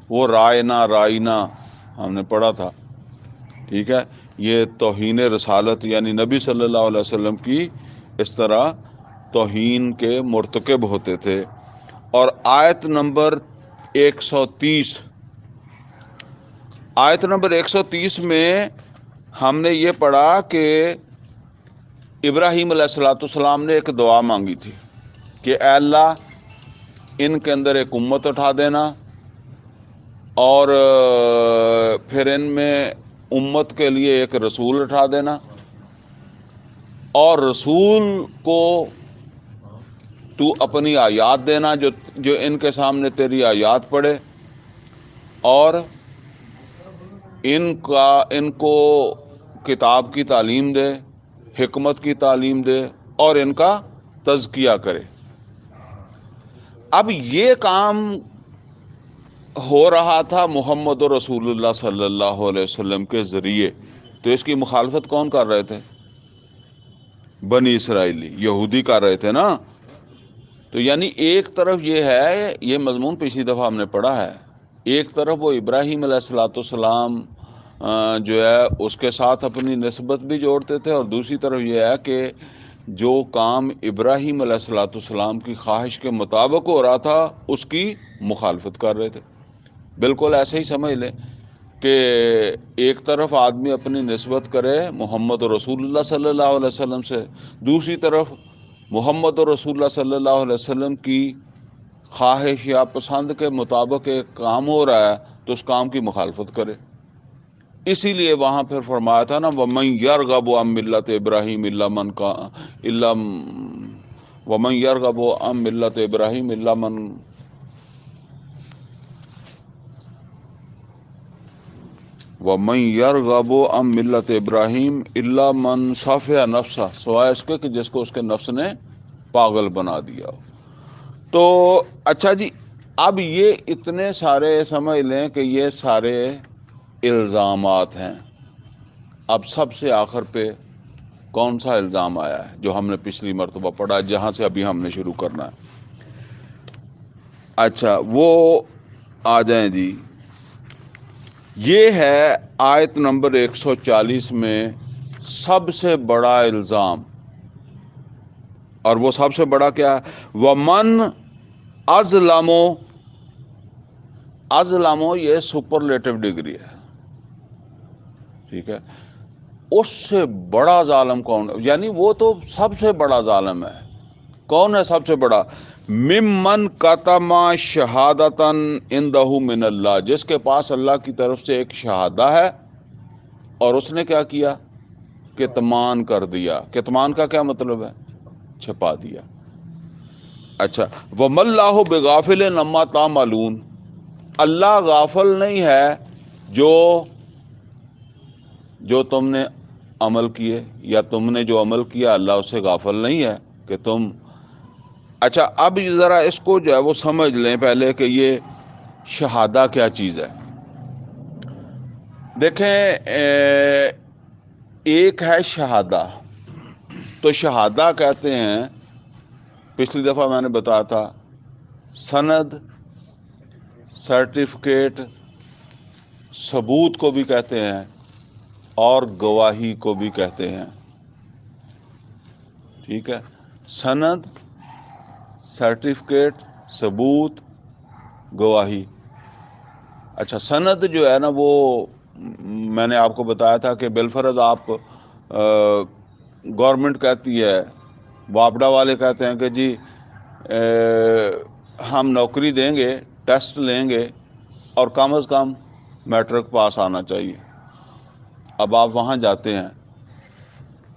وہ رائنا ہم نے پڑھا تھا، ٹھیک ہے. یہ توہین رسالت یعنی نبی صلی اللہ علیہ وسلم کی اس طرح توہین کے مرتکب ہوتے تھے. اور آیت نمبر 130 میں ہم نے یہ پڑھا کہ ابراہیم علیہ السلام نے ایک دعا مانگی تھی کہ اے اللہ ان کے اندر ایک امت اٹھا دینا، اور پھر ان میں امت کے لیے ایک رسول اٹھا دینا، اور رسول کو تو اپنی آیات دینا جو ان کے سامنے تیری آیات پڑھے، اور ان کو کتاب کی تعلیم دے، حکمت کی تعلیم دے، اور ان کا تزکیہ کرے. اب یہ کام ہو رہا تھا محمد رسول اللہ صلی اللہ علیہ وسلم کے ذریعے. تو اس کی مخالفت کون کر رہے تھے؟ بنی اسرائیلی، یہودی کر رہے تھے نا. تو یعنی ایک طرف یہ ہے، یہ مضمون پچھلی دفعہ ہم نے پڑھا ہے، ایک طرف وہ ابراہیم علیہ السلام جو ہے اس کے ساتھ اپنی نسبت بھی جوڑتے تھے، اور دوسری طرف یہ ہے کہ جو کام ابراہیم علیہ السلام کی خواہش کے مطابق ہو رہا تھا اس کی مخالفت کر رہے تھے. بالکل ایسے ہی سمجھ لیں کہ ایک طرف آدمی اپنی نسبت کرے محمد رسول اللہ صلی اللہ علیہ وسلم سے، دوسری طرف محمد رسول اللہ صلی اللہ علیہ وسلم کی خواہش یا پسند کے مطابق ایک کام ہو رہا ہے تو اس کام کی مخالفت کرے. اسی لیے وہاں پھر فرمایا تھا نا وَمَن يَرْغَبُ عَن مِّلَّةِ إِبْرَاهِيمَ وَمَن يَرْغَبُ عَن مِّلَّةِ إِبْرَاهِيمَ إِلَّا مَن صَفِحَ نَفْسَهُ، سوائے اس کے کہ جس کو اس کے نفس نے پاگل بنا دیا ہو. تو اچھا جی، اب یہ اتنے سارے سمجھ لیں کہ یہ سارے الزامات ہیں. اب سب سے آخر پہ کون سا الزام آیا ہے جو ہم نے پچھلی مرتبہ پڑھا، جہاں سے ابھی ہم نے شروع کرنا ہے؟ اچھا وہ آ جائیں جی. یہ ہے آیت نمبر 140 میں سب سے بڑا الزام، اور وہ سب سے بڑا کیا ہے؟ وَمَنْ أَظْلَمُ، یہ سپرلیٹو ڈگری ہے. ٹھیک ہے، اس سے بڑا ظالم کون؟ یعنی وہ تو سب سے بڑا ظالم ہے. کون ہے سب سے بڑا؟ ممن کتما شہادتن عندہ من اللہ، جس کے پاس اللہ کی طرف سے ایک شہادہ ہے اور اس نے کیا کیا؟ کتمان کر دیا. کتمان کا کیا مطلب ہے؟ چھپا دیا. اچھا، وَمَا اللَّهُ بِغَافِلٍ عَمَّا تَعْمَلُونَ، اللہ غافل نہیں ہے جو تم نے عمل کیے، یا تم نے جو عمل کیا اللہ اس سے غافل نہیں ہے کہ تم. اچھا، اب ذرا اس کو جو ہے وہ سمجھ لیں پہلے کہ یہ شہادہ کیا چیز ہے. دیکھیں، ایک ہے شہادہ. تو شہادہ کہتے ہیں، پچھلی دفعہ میں نے بتایا تھا، سند، سرٹیفکیٹ، ثبوت کو بھی کہتے ہیں اور گواہی کو بھی کہتے ہیں. ٹھیک ہے، سند، سرٹیفکیٹ، ثبوت، گواہی. اچھا، سند جو ہے نا وہ میں نے آپ کو بتایا تھا کہ بالفرض آپ گورنمنٹ کہتی ہے، واپڈا والے کہتے ہیں کہ جی ہم نوکری دیں گے، ٹیسٹ لیں گے اور کم از کم میٹرک پاس آنا چاہیے. اب آپ وہاں جاتے ہیں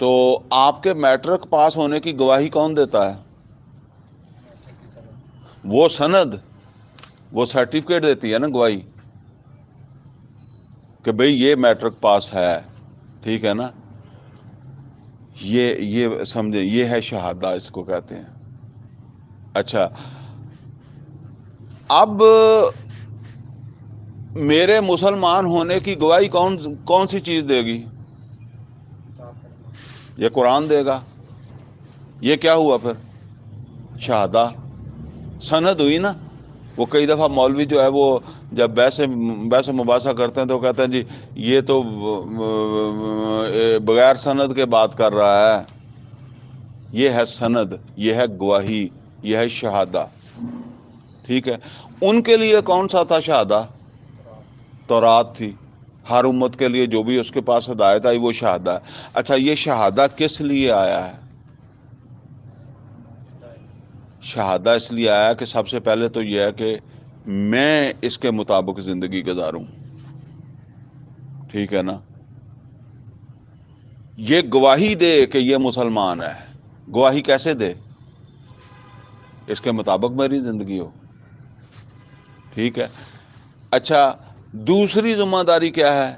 تو آپ کے میٹرک پاس ہونے کی گواہی کون دیتا ہے؟ وہ سند، وہ سرٹیفکیٹ دیتی ہے نا گواہی کہ بھئی یہ میٹرک پاس ہے. ٹھیک ہے نا، یہ سمجھے، یہ ہے شہادہ، اس کو کہتے ہیں. اچھا، اب میرے مسلمان ہونے کی گواہی کون سی چیز دے گی؟ یہ قرآن دے گا. یہ کیا ہوا پھر؟ شہادہ، سند ہوئی نا. وہ کئی دفعہ مولوی جو ہے وہ جب بحث مباحثہ کرتے ہیں تو کہتے ہیں جی یہ تو بغیر سند کے بات کر رہا ہے. یہ ہے سند، یہ ہے گواہی، یہ ہے شہادہ. ٹھیک ہے، ان کے لیے کون سا تھا شہادہ؟ تورات تھی. ہر امت کے لیے جو بھی اس کے پاس ہدایت آئی وہ شہادہ ہے. اچھا، یہ شہادہ کس لیے آیا ہے؟ شہادہ اس لیے آیا کہ سب سے پہلے تو یہ ہے کہ میں اس کے مطابق زندگی گزاروں. ٹھیک ہے نا، یہ گواہی دے کہ یہ مسلمان ہے. گواہی کیسے دے؟ اس کے مطابق میری زندگی ہو. ٹھیک ہے. اچھا، دوسری ذمہ داری کیا ہے؟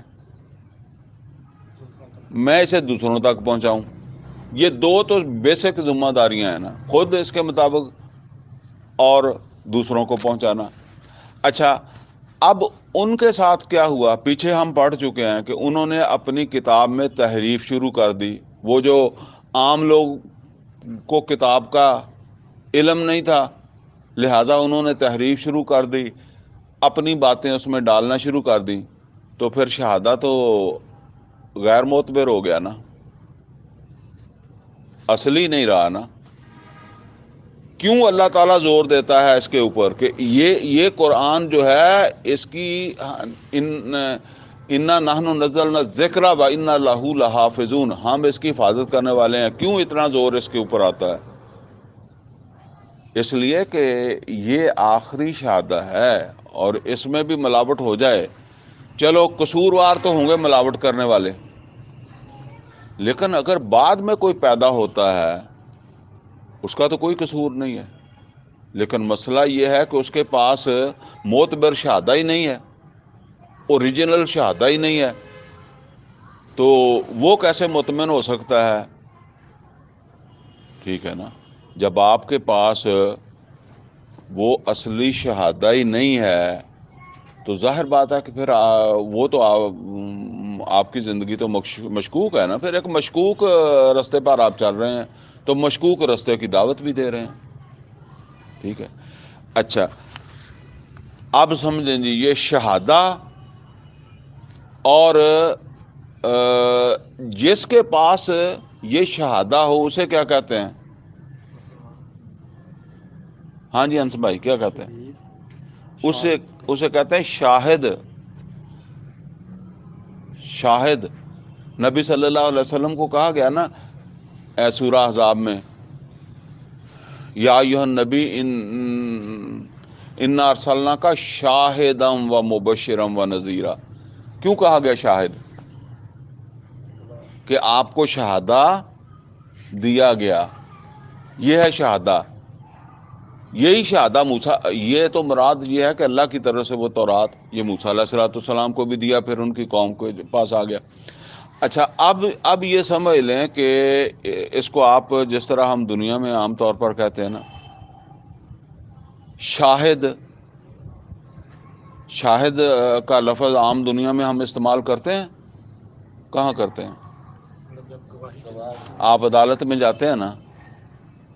میں اسے دوسروں تک پہنچاؤں. یہ دو تو بیسک ذمہ داریاں ہیں نا، خود اس کے مطابق اور دوسروں کو پہنچانا. اچھا، اب ان کے ساتھ کیا ہوا؟ پیچھے ہم پڑھ چکے ہیں کہ انہوں نے اپنی کتاب میں تحریف شروع کر دی. وہ جو عام لوگ کو کتاب کا علم نہیں تھا، لہٰذا انہوں نے تحریف شروع کر دی، اپنی باتیں اس میں ڈالنا شروع کر دی. تو پھر شہادہ تو غیر معتبر ہو گیا نا، اصلی نہیں رہا نا. کیوں اللہ تعالیٰ زور دیتا ہے اس کے اوپر کہ یہ قرآن جو ہے اس کی انا نحن نزلنا الذکر و انا لہ لحافظون، ہم اس کی حفاظت کرنے والے ہیں. کیوں اتنا زور اس کے اوپر آتا ہے؟ اس لیے کہ یہ آخری شہادہ ہے اور اس میں بھی ملاوٹ ہو جائے، چلو قصوروار تو ہوں گے ملاوٹ کرنے والے، لیکن اگر بعد میں کوئی پیدا ہوتا ہے اس کا تو کوئی قصور نہیں ہے. لیکن مسئلہ یہ ہے کہ اس کے پاس معتبر شہادہ ہی نہیں ہے، اوریجنل شہادہ ہی نہیں ہے، تو وہ کیسے مطمئن ہو سکتا ہے؟ ٹھیک ہے نا، جب آپ کے پاس وہ اصلی شہادہ ہی نہیں ہے تو ظاہر بات ہے کہ پھر وہ تو آپ کی زندگی تو مشکوک ہے نا. پھر ایک مشکوک رستے پر آپ چل رہے ہیں تو مشکوک رستے کی دعوت بھی دے رہے ہیں. ٹھیک ہے. اچھا، اب سمجھیں جی، یہ شہادہ اور جس کے پاس یہ شہادہ ہو اسے کیا کہتے ہیں؟ ہاں جی ہنس بھائی، کیا کہتے ہیں؟ اسے کہتے ہیں شاہد. شاہد نبی صلی اللہ علیہ وسلم کو کہا گیا نا سورہ احزاب میں، یا ایھا النبی انا ارسلناک شاہدا و مبشرا و نذیرا۔ کیوں کہا گیا شاہد؟ کہ آپ کو شہادہ دیا گیا، یہ ہے شہادہ، یہی شہادہ موسیٰ، یہ تو مراد یہ ہے کہ اللہ کی طرف سے وہ تورات یہ موسیٰ علیہ السلام کو بھی دیا، پھر ان کی قوم کے پاس آ گیا۔ اچھا اب یہ سمجھ لیں کہ اس کو آپ جس طرح ہم دنیا میں عام طور پر کہتے ہیں نا، شاہد کا لفظ عام دنیا میں ہم استعمال کرتے ہیں، کہاں کرتے ہیں؟ آپ عدالت میں جاتے ہیں نا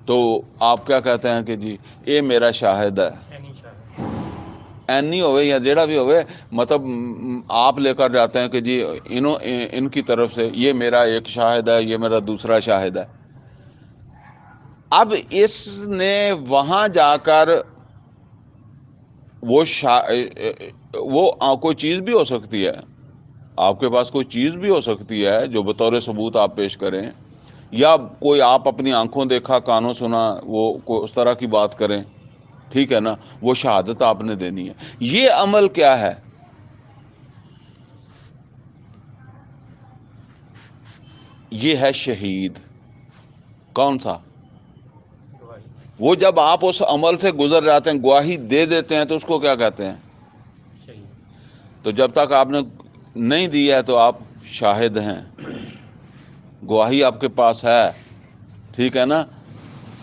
تو آپ کیا کہتے ہیں کہ جی یہ میرا شاہد ہے، اینی ہوئے یا جیڑا بھی ہوئے، مطلب آپ لے کر جاتے ہیں کہ جی ان کی طرف سے یہ میرا ایک شاہد ہے، یہ میرا دوسرا شاہد ہے۔ اب اس نے وہاں جا کر وہ کوئی چیز بھی ہو سکتی ہے، آپ کے پاس کوئی چیز بھی ہو سکتی ہے جو بطور ثبوت آپ پیش کریں، یا کوئی آپ اپنی آنکھوں دیکھا کانوں سنا وہ کوئی اس طرح کی بات کریں، ٹھیک ہے نا، وہ شہادت آپ نے دینی ہے۔ یہ عمل کیا ہے؟ یہ ہے شہید۔ کون سا؟ وہ جب آپ اس عمل سے گزر جاتے ہیں، گواہی دے دیتے ہیں، تو اس کو کیا کہتے ہیں؟ تو جب تک آپ نے نہیں دی ہے تو آپ شاہد ہیں، گواہی آپ کے پاس ہے، ٹھیک ہے نا۔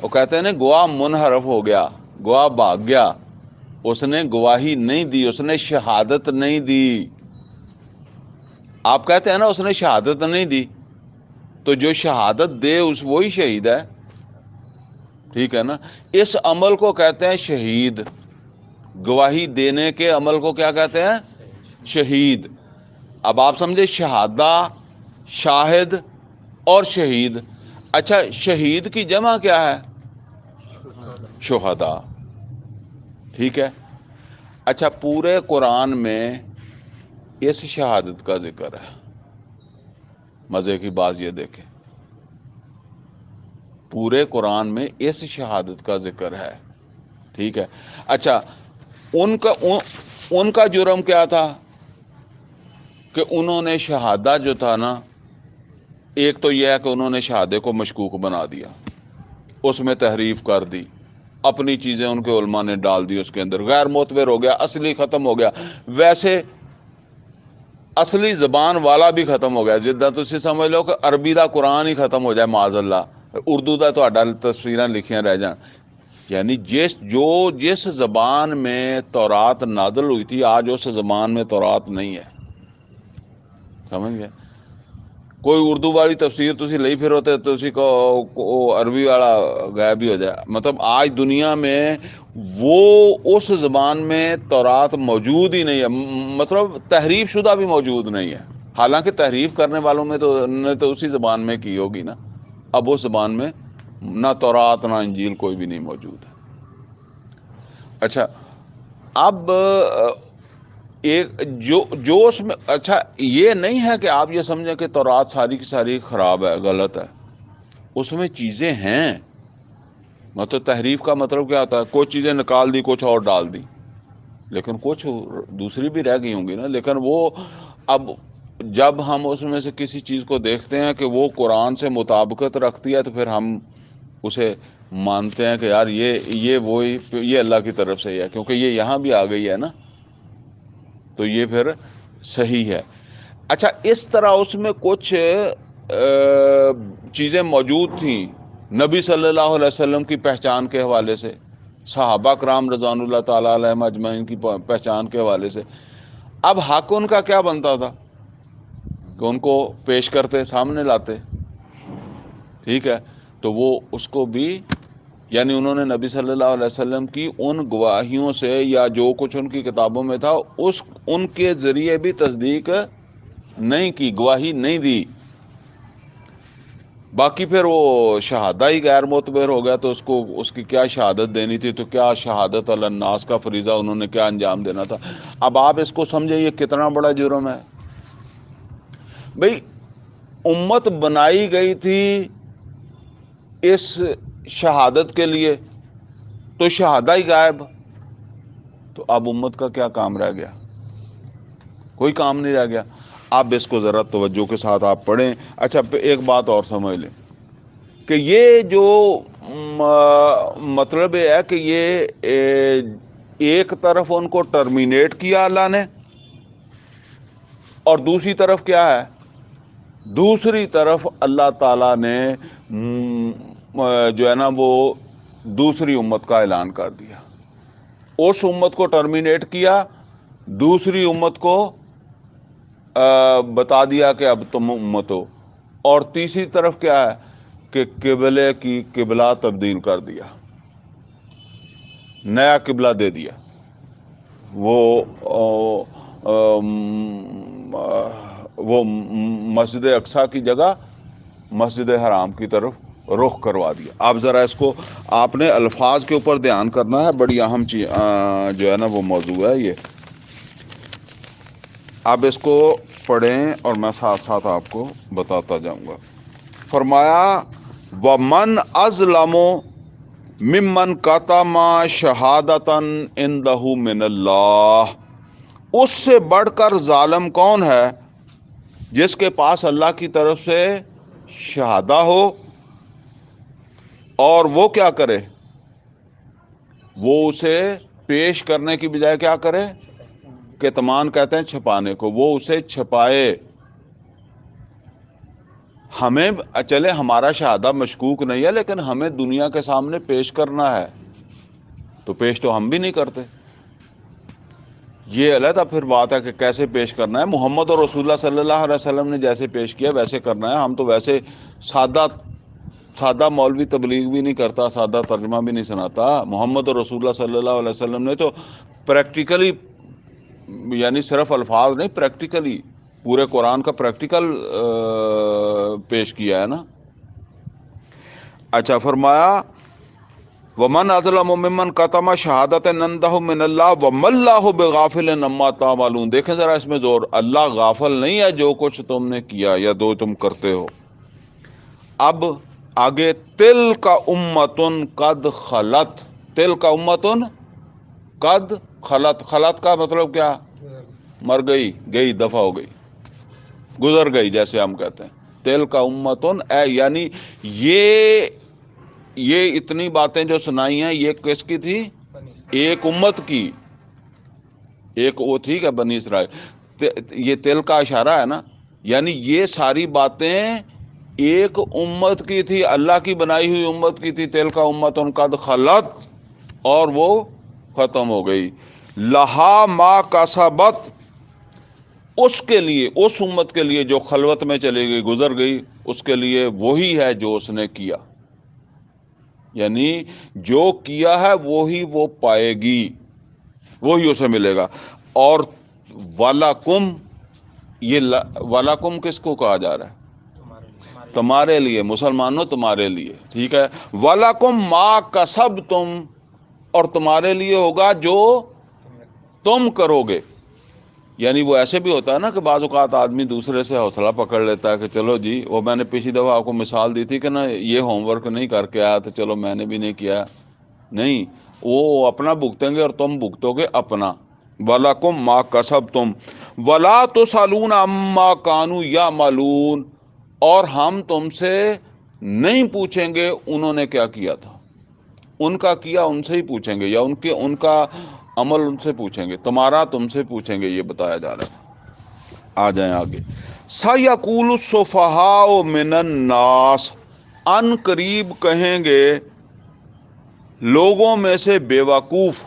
وہ کہتے ہیں نا گواہ منحرف ہو گیا، گواہ بھاگ گیا، اس نے گواہی نہیں دی، اس نے شہادت نہیں دی۔ آپ کہتے ہیں نا اس نے شہادت نہیں دی، تو جو شہادت دے وہی شہید ہے، ٹھیک ہے نا۔ اس عمل کو کہتے ہیں شہید، گواہی دینے کے عمل کو کیا کہتے ہیں؟ شہید۔ اب آپ سمجھے شہادہ، شاہد اور شہید۔ اچھا شہید کی جمع کیا ہے؟ شہداء، ٹھیک ہے۔ اچھا پورے قرآن میں اس شہادت کا ذکر ہے۔ مزے کی بات یہ دیکھیں، پورے قرآن میں اس شہادت کا ذکر ہے، ٹھیک ہے۔ اچھا ان کا جرم کیا تھا؟ کہ انہوں نے شہادہ جو تھا نا، ایک تو یہ ہے کہ انہوں نے شہادے کو مشکوک بنا دیا، اس میں تحریف کر دی، اپنی چیزیں ان کے علماء نے ڈال دی اس کے اندر، غیر معتبر ہو گیا، اصلی ختم ہو گیا۔ ویسے اصلی زبان والا بھی ختم ہو گیا، جدہ تسی سمجھ لو کہ عربی دا قرآن ہی ختم ہو جائے معاذ اللہ، اردو دا تو اڈا تصویراں لکھیاں رہ جان۔ یعنی جس زبان میں تورات نازل ہوئی تھی، آج اس زبان میں تورات نہیں ہے، سمجھ گئے؟ کوئی اردو والی تفسیر تسی لئی پھر ہوتے تو اسی کو عربی والا غائب ہی ہو جائے۔ مطلب آج دنیا میں وہ اس زبان میں تورات موجود ہی نہیں ہے، مطلب تحریف شدہ بھی موجود نہیں ہے، حالانکہ تحریف کرنے والوں میں تو اسی زبان میں کی ہوگی نا۔ اب اس زبان میں نہ تورات نہ انجیل کوئی بھی نہیں موجود ہے۔ اچھا اب ایک جو اس میں، اچھا یہ نہیں ہے کہ آپ یہ سمجھیں کہ تورات ساری کی ساری خراب ہے، غلط ہے، اس میں چیزیں ہیں۔ مطلب تحریف کا مطلب کیا ہوتا ہے؟ کچھ چیزیں نکال دی، کچھ اور ڈال دی، لیکن کچھ دوسری بھی رہ گئی ہوں گی نا۔ لیکن وہ اب جب ہم اس میں سے کسی چیز کو دیکھتے ہیں کہ وہ قرآن سے مطابقت رکھتی ہے، تو پھر ہم اسے مانتے ہیں کہ یار یہ اللہ کی طرف سے ہی ہے، کیونکہ یہ یہاں بھی آ گئی ہے نا، تو یہ پھر صحیح ہے۔ اچھا اس طرح اس میں کچھ چیزیں موجود تھیں نبی صلی اللہ علیہ وسلم کی پہچان کے حوالے سے، صحابہ کرام رضوان اللہ تعالیٰ علیہم اجمعین کی پہچان کے حوالے سے۔ اب حق ان کا کیا بنتا تھا؟ کہ ان کو پیش کرتے، سامنے لاتے، ٹھیک ہے۔ تو وہ اس کو بھی، یعنی انہوں نے نبی صلی اللہ علیہ وسلم کی ان گواہیوں سے یا جو کچھ ان کی کتابوں میں تھا ان کے ذریعے بھی تصدیق نہیں کی، گواہی نہیں دی۔ باقی پھر وہ شہادہ ہی غیر معتبر ہو گیا، تو اس کی کیا شہادت دینی تھی؟ تو کیا شہادت علی الناس کا فریضہ انہوں نے کیا انجام دینا تھا؟ اب آپ اس کو سمجھے یہ کتنا بڑا جرم ہے بھئی۔ امت بنائی گئی تھی اس شہادت کے لیے، تو شہادہ ہی غائب، تو اب امت کا کیا کام رہ گیا؟ کوئی کام نہیں رہ گیا۔ اب اس کو ذرا توجہ کے ساتھ آپ پڑھیں۔ اچھا ایک بات اور سمجھ لیں کہ یہ جو مطلب یہ ہے کہ یہ ایک طرف ان کو ٹرمینیٹ کیا اللہ نے، اور دوسری طرف کیا ہے؟ دوسری طرف اللہ تعالیٰ نے جو ہے نا وہ دوسری امت کا اعلان کر دیا۔ اس امت کو ٹرمینیٹ کیا، دوسری امت کو بتا دیا کہ اب تم امت ہو، اور تیسری طرف کیا ہے کہ قبلے کی قبلہ تبدیل کر دیا، نیا قبلہ دے دیا۔ وہ مسجد اقصی کی جگہ مسجد حرام کی طرف رخ کروا دیا۔ آپ ذرا اس کو آپ نے الفاظ کے اوپر دھیان کرنا ہے، بڑی اہم چیز جو ہے نا وہ موضوع ہے یہ۔ اب اس کو پڑھیں اور میں ساتھ ساتھ آپ کو بتاتا جاؤں گا۔ فرمایا وَمَنْ أَظْلَمُ مِمَّنْ كَتَمَ شَهَادَةً عِنْدَهُ مِنَ اللَّهِ، اس سے بڑھ کر ظالم کون ہے جس کے پاس اللہ کی طرف سے شہادہ ہو، اور وہ کیا کرے؟ وہ اسے پیش کرنے کی بجائے کیا کرے؟ کتمان کہتے ہیں چھپانے کو، وہ اسے چھپائے۔ ہمیں چلے ہمارا شہادہ مشکوک نہیں ہے، لیکن ہمیں دنیا کے سامنے پیش کرنا ہے، تو پیش تو ہم بھی نہیں کرتے۔ یہ علیحدہ پھر بات ہے کہ کیسے پیش کرنا ہے۔ محمد اور رسول اللہ صلی اللہ علیہ وسلم نے جیسے پیش کیا ویسے کرنا ہے۔ ہم تو ویسے سادہ مولوی تبلیغ بھی نہیں کرتا، سادہ ترجمہ بھی نہیں سناتا۔ محمد اور رسول اللہ صلی اللہ علیہ وسلم نے تو پریکٹیکلی، یعنی صرف الفاظ نہیں، پریکٹیکلی پورے قرآن کا پریکٹیکل پیش کیا ہے نا۔ اچھا فرمایا وَمَنْ أَظْلَمُ مِمَّنْ كَتَمَ شَهَادَةً عِنْدَهُ مِنَ اللَّهِ وَمَا اللَّهُ بِغَافِلٍ عَمَّا تَعْمَلُونَ۔ دیکھیں ذرا اس میں زور، اللہ غافل نہیں ہے جو کچھ تم نے کیا یا جو تم کرتے ہو۔ اب آگے تِلْکَ أُمَّةٌ قَدْ خَلَتْ، تِلْکَ أُمَّةٌ قَدْ خَلَتْ، خلط کا مطلب کیا؟ مر گئی، گئی، دفع ہو گئی، گزر گئی، جیسے ہم کہتے ہیں تِلْکَ أُمَّةٌ، یعنی یہ اتنی باتیں جو سنائی ہیں یہ کس کی تھی؟ ایک امت کی، ایک وہ تھی کہ بنی اسرائیل۔ یہ تل کا اشارہ ہے نا، یعنی یہ ساری باتیں ایک امت کی تھی، اللہ کی بنائی ہوئی امت کی تھی۔ تل کا امت قد خلت، اور وہ ختم ہو گئی۔ لہا ما کسبت، اس کے لیے، اس امت کے لیے جو خلوت میں چلی گئی، گزر گئی، اس کے لیے وہی ہے جو اس نے کیا، یعنی جو کیا ہے وہی وہ پائے گی، وہی اسے ملے گا۔ اور وَلَكُمْ، یہ وَلَكُمْ کس کو کہا جا رہا ہے؟ تمہارے لیے، مسلمانوں تمہارے لیے، ٹھیک ہے۔ وَلَكُمْ مَا كَسَبْتُمْ، اور تمہارے لیے ہوگا جو تم کرو گے۔ یعنی وہ ایسے بھی ہوتا ہے نا کہ بعض اوقات آدمی دوسرے سے حوصلہ پکڑ لیتا ہے کہ چلو جی، وہ میں نے پچھلی دفعہ آپ کو مثال دی تھی کہ نا یہ ہوم ورک نہیں کر کے آیا تو چلو میں نے بھی نہیں کیا، نہیں، وہ اپنا بھگتیں گے اور تم بھگتو گے اپنا۔ وَلَكُمْ مَا كَسَبْتُمْ وَلَا تُسْأَلُونَ عَمَّا كَانُوا يَعْمَلُونَ، اور ہم تم سے نہیں پوچھیں گے انہوں نے کیا کیا تھا، ان کا کیا ان سے ہی پوچھیں گے، یا ان کا عمل ان سے پوچھیں گے، تمہارا تم سے پوچھیں گے، یہ بتایا جا رہا ہے۔ آ جائیں آگے۔ سَيَقُولُ السُّفَهَاءُ مِنَ النَّاسِ، ان قریب کہیں گے لوگوں میں سے بے وقوف۔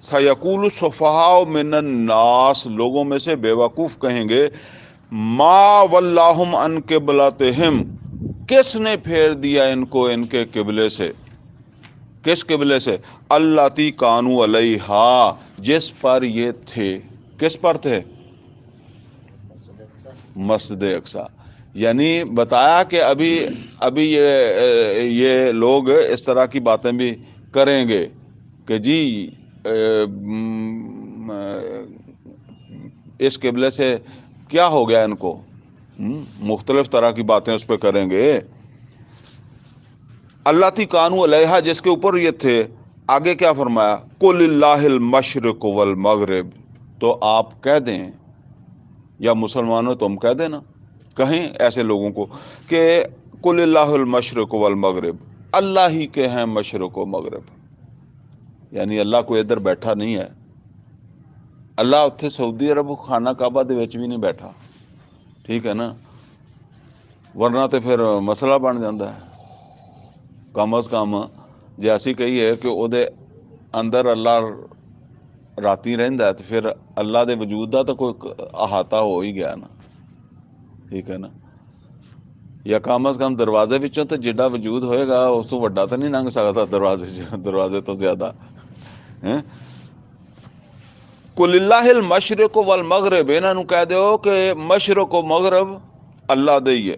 سَيَقُولُ السُّفَهَاءُ مِنَ النَّاسِ، لوگوں میں سے بے وقوف کہیں گے، مَا وَلَّاهُمْ عَنْ قِبْلَتِهِمْ، کس نے پھیر دیا ان کو ان کے قبلے سے؟ کس قبلے سے؟ اللتی کانوا علیہا، جس پر یہ تھے۔ کس پر تھے؟ مسجد اقصی۔ یعنی بتایا کہ ابھی یہ لوگ اس طرح کی باتیں بھی کریں گے کہ جی اس قبلے سے کیا ہو گیا ان کو، مختلف طرح کی باتیں اس پہ کریں گے. اللہ تی کانو علیہا جس کے اوپر یہ تھے. آگے کیا فرمایا؟ قل اللہ المشرق والمغرب. تو آپ کہہ دیں یا مسلمانوں تم کہہ دینا، کہیں ایسے لوگوں کو کہ قل اللہ المشرق والمغرب، اللہ ہی کے ہیں مشرق و مغرب. یعنی اللہ کوئی ادھر بیٹھا نہیں ہے. اللہ اتھے سعودی عرب خانہ کعبہ دے وچ بھی نہیں بیٹھا، ٹھیک ہے نا، ورنہ تو پھر مسئلہ بن جاتا ہے. کم از کم جیسی کہی ہے کہ او دے اندر اللہ راتی رہندا ہے، تو پھر اللہ دے وجود دا تو کوئی احاطہ ہو ہی گیا نا، ٹھیک ہے نا. یا کم از کم دروازے وچوں تو جڈا وجود ہوئے گا اس تو وڈا تو نہیں لنگ سکتا دروازے تو زیادہ. قل اللہ المشرق والمغرب، انہاں نوں کہہ دیو کہ مشرق و مغرب اللہ دے ہی ہے.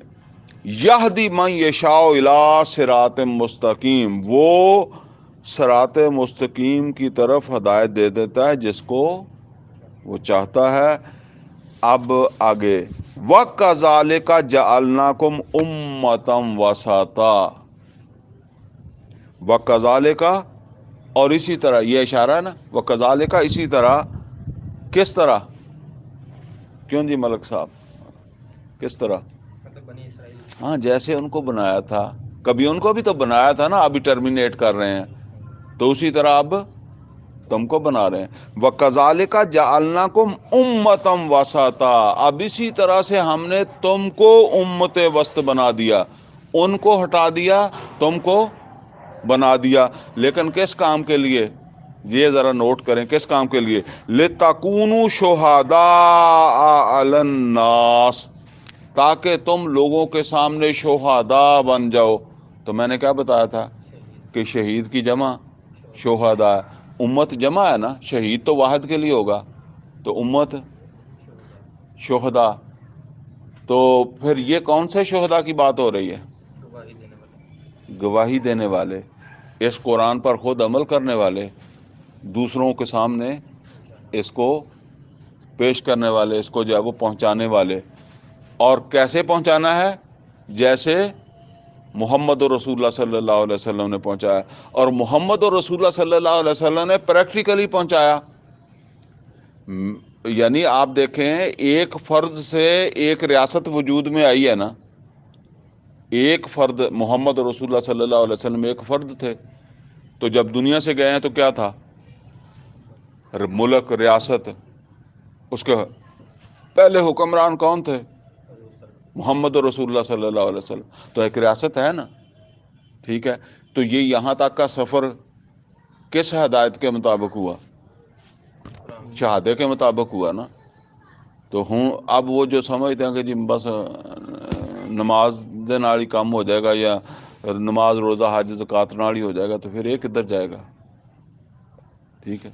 یہدی من یشاء الی صراط مستقیم، وہ صراط مستقیم کی طرف ہدایت دے دیتا ہے جس کو وہ چاہتا ہے. اب آگے وَكَذَلِكَ جَعَلْنَاكُمْ أُمَّةً وَسَطًا. وَكَذَلِكَ، اور اسی طرح، یہ اشارہ ہے نا، وَكَذَلِكَ، اسی طرح. کس طرح؟ کیوں جی ملک صاحب، کس طرح؟ ہاں جیسے ان کو بنایا تھا، کبھی ان کو بھی تو بنایا تھا نا، ابھی ٹرمینیٹ کر رہے ہیں، تو اسی طرح اب تم کو بنا رہے ہیں. وَكَذَلِكَ جَعَلْنَاكُمْ أُمَّةً وَسَطًا، اب اسی طرح سے ہم نے تم کو امت وسط بنا دیا، ان کو ہٹا دیا، تم کو بنا دیا. لیکن کس کام کے لیے؟ یہ ذرا نوٹ کریں، کس کام کے لیے؟ لِتَكُونُوا شُهَدَاءَ عَلَى النَّاسِ، تاکہ تم لوگوں کے سامنے شہداء بن جاؤ. تو میں نے کیا بتایا تھا کہ شہید کی جمع شہداء، امت جمع ہے نا، شہید تو واحد کے لیے ہوگا، تو امت شہداء. تو پھر یہ کون سے شہداء کی بات ہو رہی ہے؟ گواہی دینے والے، اس قرآن پر خود عمل کرنے والے، دوسروں کے سامنے اس کو پیش کرنے والے، اس کو جو ہے وہ پہنچانے والے. اور کیسے پہنچانا ہے؟ جیسے محمد رسول اللہ صلی اللہ علیہ وسلم نے پہنچایا. اور محمد رسول اللہ صلی اللہ علیہ وسلم نے پریکٹیکلی پہنچایا. یعنی آپ دیکھیں، ایک فرد سے ایک ریاست وجود میں آئی ہے نا، ایک فرد، محمد رسول اللہ صلی اللہ علیہ وسلم ایک فرد تھے. تو جب دنیا سے گئے ہیں تو کیا تھا؟ ملک، ریاست. اس کے پہلے حکمران کون تھے؟ محمد رسول اللہ صلی اللہ علیہ وسلم. تو ایک ریاست ہے نا، ٹھیک ہے. تو یہ یہاں تک کا سفر کس ہدایت کے مطابق ہوا؟ شہادے کے مطابق ہوا نا. تو اب وہ جو سمجھتے ہیں کہ جی بس نماز دے نال ہی کام ہو جائے گا، یا نماز روزہ حج زکات نال ہی ہو جائے گا، تو پھر یہ کدھر جائے گا؟ ٹھیک ہے.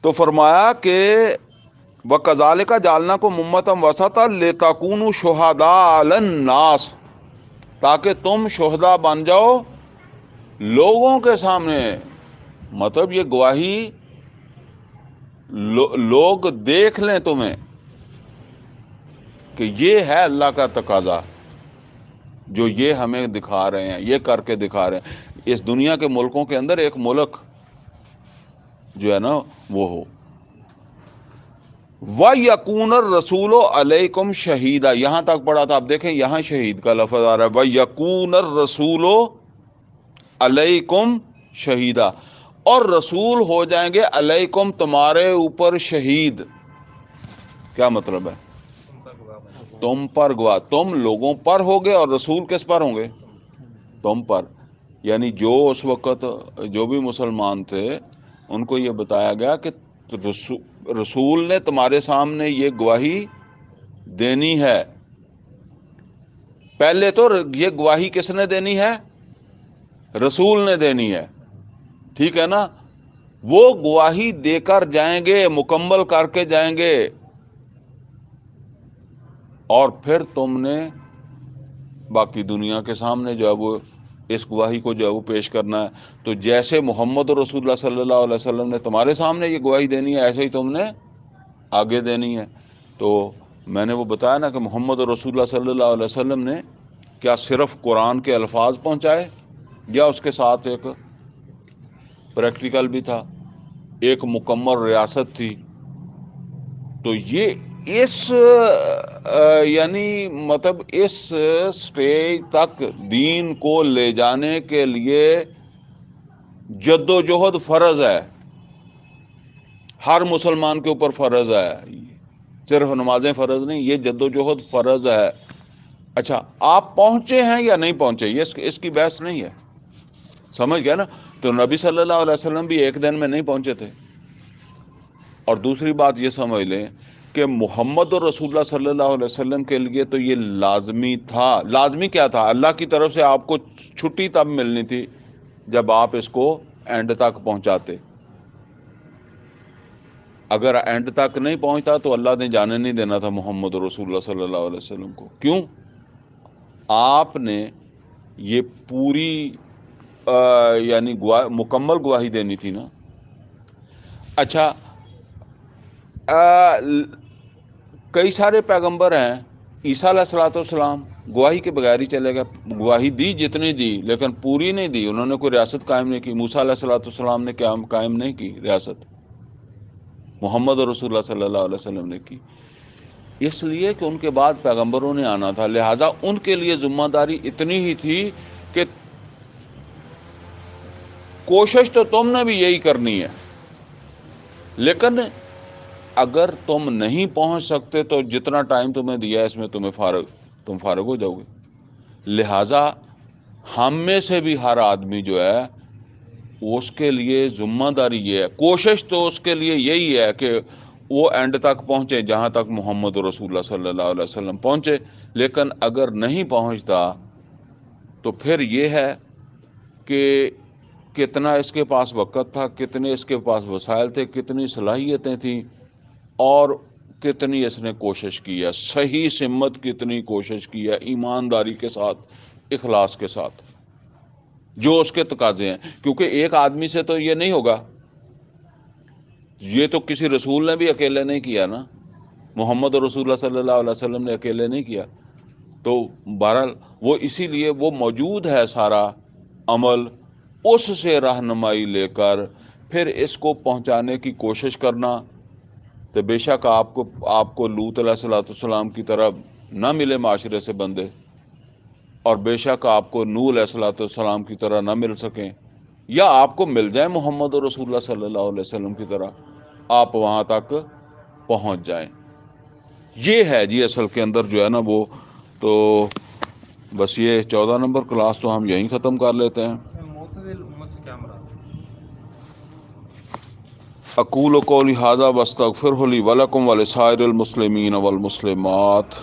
تو فرمایا کہ وَكَذَلِكَ جَعَلْنَاكُمْ أُمَّةً وَسَطًا لِتَكُونُوا شُهَدَاءَ عَلَى النَّاسِ، تاکہ تم شہداء بن جاؤ لوگوں کے سامنے. مطلب یہ گواہی لوگ دیکھ لیں تمہیں کہ یہ ہے اللہ کا تقاضا جو یہ ہمیں دکھا رہے ہیں، یہ کر کے دکھا رہے ہیں. اس دنیا کے ملکوں کے اندر ایک ملک جو ہے نا وہ ہو. وَيَكُونَ الرَّسُولُ عَلَيْكُمْ شَهِيدًا، یہاں تک پڑھا تھا. اب دیکھیں یہاں شہید کا لفظ آ رہا ہے، وَيَكُونَ الرَّسُولُ عَلَيْكُمْ شَهِيدًا، اور رسول ہو جائیں گے علیکم، تمہارے اوپر شہید. کیا مطلب ہے؟ تم پر گواہ. تم لوگوں پر ہوگے اور رسول کس پر ہوں گے؟ تم پر. یعنی جو اس وقت جو بھی مسلمان تھے ان کو یہ بتایا گیا کہ رسول نے تمہارے سامنے یہ گواہی دینی ہے. پہلے تو یہ گواہی کس نے دینی ہے؟ رسول نے دینی ہے، ٹھیک ہے نا. وہ گواہی دے کر جائیں گے، مکمل کر کے جائیں گے، اور پھر تم نے باقی دنیا کے سامنے جو ہے وہ اس گواہی کو جو ہے وہ پیش کرنا ہے. تو جیسے محمد رسول اللہ صلی اللہ علیہ وسلم نے تمہارے سامنے یہ گواہی دینی ہے، ایسے ہی تم نے آگے دینی ہے. تو میں نے وہ بتایا نا کہ محمد رسول اللہ صلی اللہ علیہ وسلم نے کیا صرف قرآن کے الفاظ پہنچائے یا اس کے ساتھ ایک پریکٹیکل بھی تھا، ایک مکمل ریاست تھی. تو یہ اس یعنی مطلب اس سٹیج تک دین کو لے جانے کے لیے جد و جہد فرض ہے، ہر مسلمان کے اوپر فرض ہے. صرف نمازیں فرض نہیں، یہ جد و جہد فرض ہے. اچھا آپ پہنچے ہیں یا نہیں پہنچے، یہ اس کی بحث نہیں ہے، سمجھ گیا نا. تو نبی صلی اللہ علیہ وسلم بھی ایک دن میں نہیں پہنچے تھے. اور دوسری بات یہ سمجھ لیں کہ محمد رسول اللہ صلی اللہ علیہ وسلم کے لیے تو یہ لازمی تھا. لازمی کیا تھا؟ اللہ کی طرف سے آپ کو چھٹی تب ملنی تھی جب آپ اس کو اینڈ تک پہنچاتے. اگر اینڈ تک نہیں پہنچتا تو اللہ نے جانے نہیں دینا تھا محمد رسول اللہ صلی اللہ علیہ وسلم کو. کیوں؟ آپ نے یہ پوری یعنی مکمل گواہی دینی تھی نا. اچھا کئی سارے پیغمبر ہیں، عیسیٰ علیہ الصلوۃ والسلام گواہی کے بغیر ہی چلے گئے. گواہی دی جتنی دی لیکن پوری نہیں دی، انہوں نے کوئی ریاست قائم نہیں کی. موسیٰ علیہ الصلوۃ والسلام نے قائم نہیں کی ریاست، محمد رسول اللہ صلی اللہ علیہ وسلم نے کی. اس لیے کہ ان کے بعد پیغمبروں نے آنا تھا، لہذا ان کے لیے ذمہ داری اتنی ہی تھی کہ کوشش تو تم نے بھی یہی کرنی ہے، لیکن اگر تم نہیں پہنچ سکتے تو جتنا ٹائم تمہیں دیا ہے اس میں تم فارغ ہو جاؤ گے. لہذا ہم میں سے بھی ہر آدمی جو ہے اس کے لیے ذمہ داری یہ ہے، کوشش تو اس کے لیے یہی ہے کہ وہ اینڈ تک پہنچے جہاں تک محمد رسول اللہ صلی اللہ علیہ وسلم پہنچے. لیکن اگر نہیں پہنچتا تو پھر یہ ہے کہ کتنا اس کے پاس وقت تھا، کتنے اس کے پاس وسائل تھے، کتنی صلاحیتیں تھیں، اور کتنی اس نے کوشش کی ہے، صحیح سمت کتنی کوشش کی ہے، ایمانداری کے ساتھ، اخلاص کے ساتھ، جو اس کے تقاضے ہیں. کیونکہ ایک آدمی سے تو یہ نہیں ہوگا، یہ تو کسی رسول نے بھی اکیلے نہیں کیا نا، محمد رسول اللہ صلی اللہ علیہ وسلم نے اکیلے نہیں کیا. تو بہرحال وہ اسی لیے وہ موجود ہے سارا عمل، اس سے رہنمائی لے کر پھر اس کو پہنچانے کی کوشش کرنا. تو بے شک آپ کو لوط علیہ الصلوۃ والسلام کی طرح نہ ملے معاشرے سے بندے، اور بے شک آپ کو نوح علیہ الصلوۃ والسلام کی طرح نہ مل سکیں، یا آپ کو مل جائیں محمد رسول اللہ صلی اللہ علیہ وسلم کی طرح، آپ وہاں تک پہنچ جائیں. یہ ہے جی اصل کے اندر جو ہے نا وہ. تو بس یہ 14 نمبر کلاس تو ہم یہیں ختم کر لیتے ہیں. اقول قولی ھذا واستغفر لی ولکم ولسائر المسلمین والمسلمات.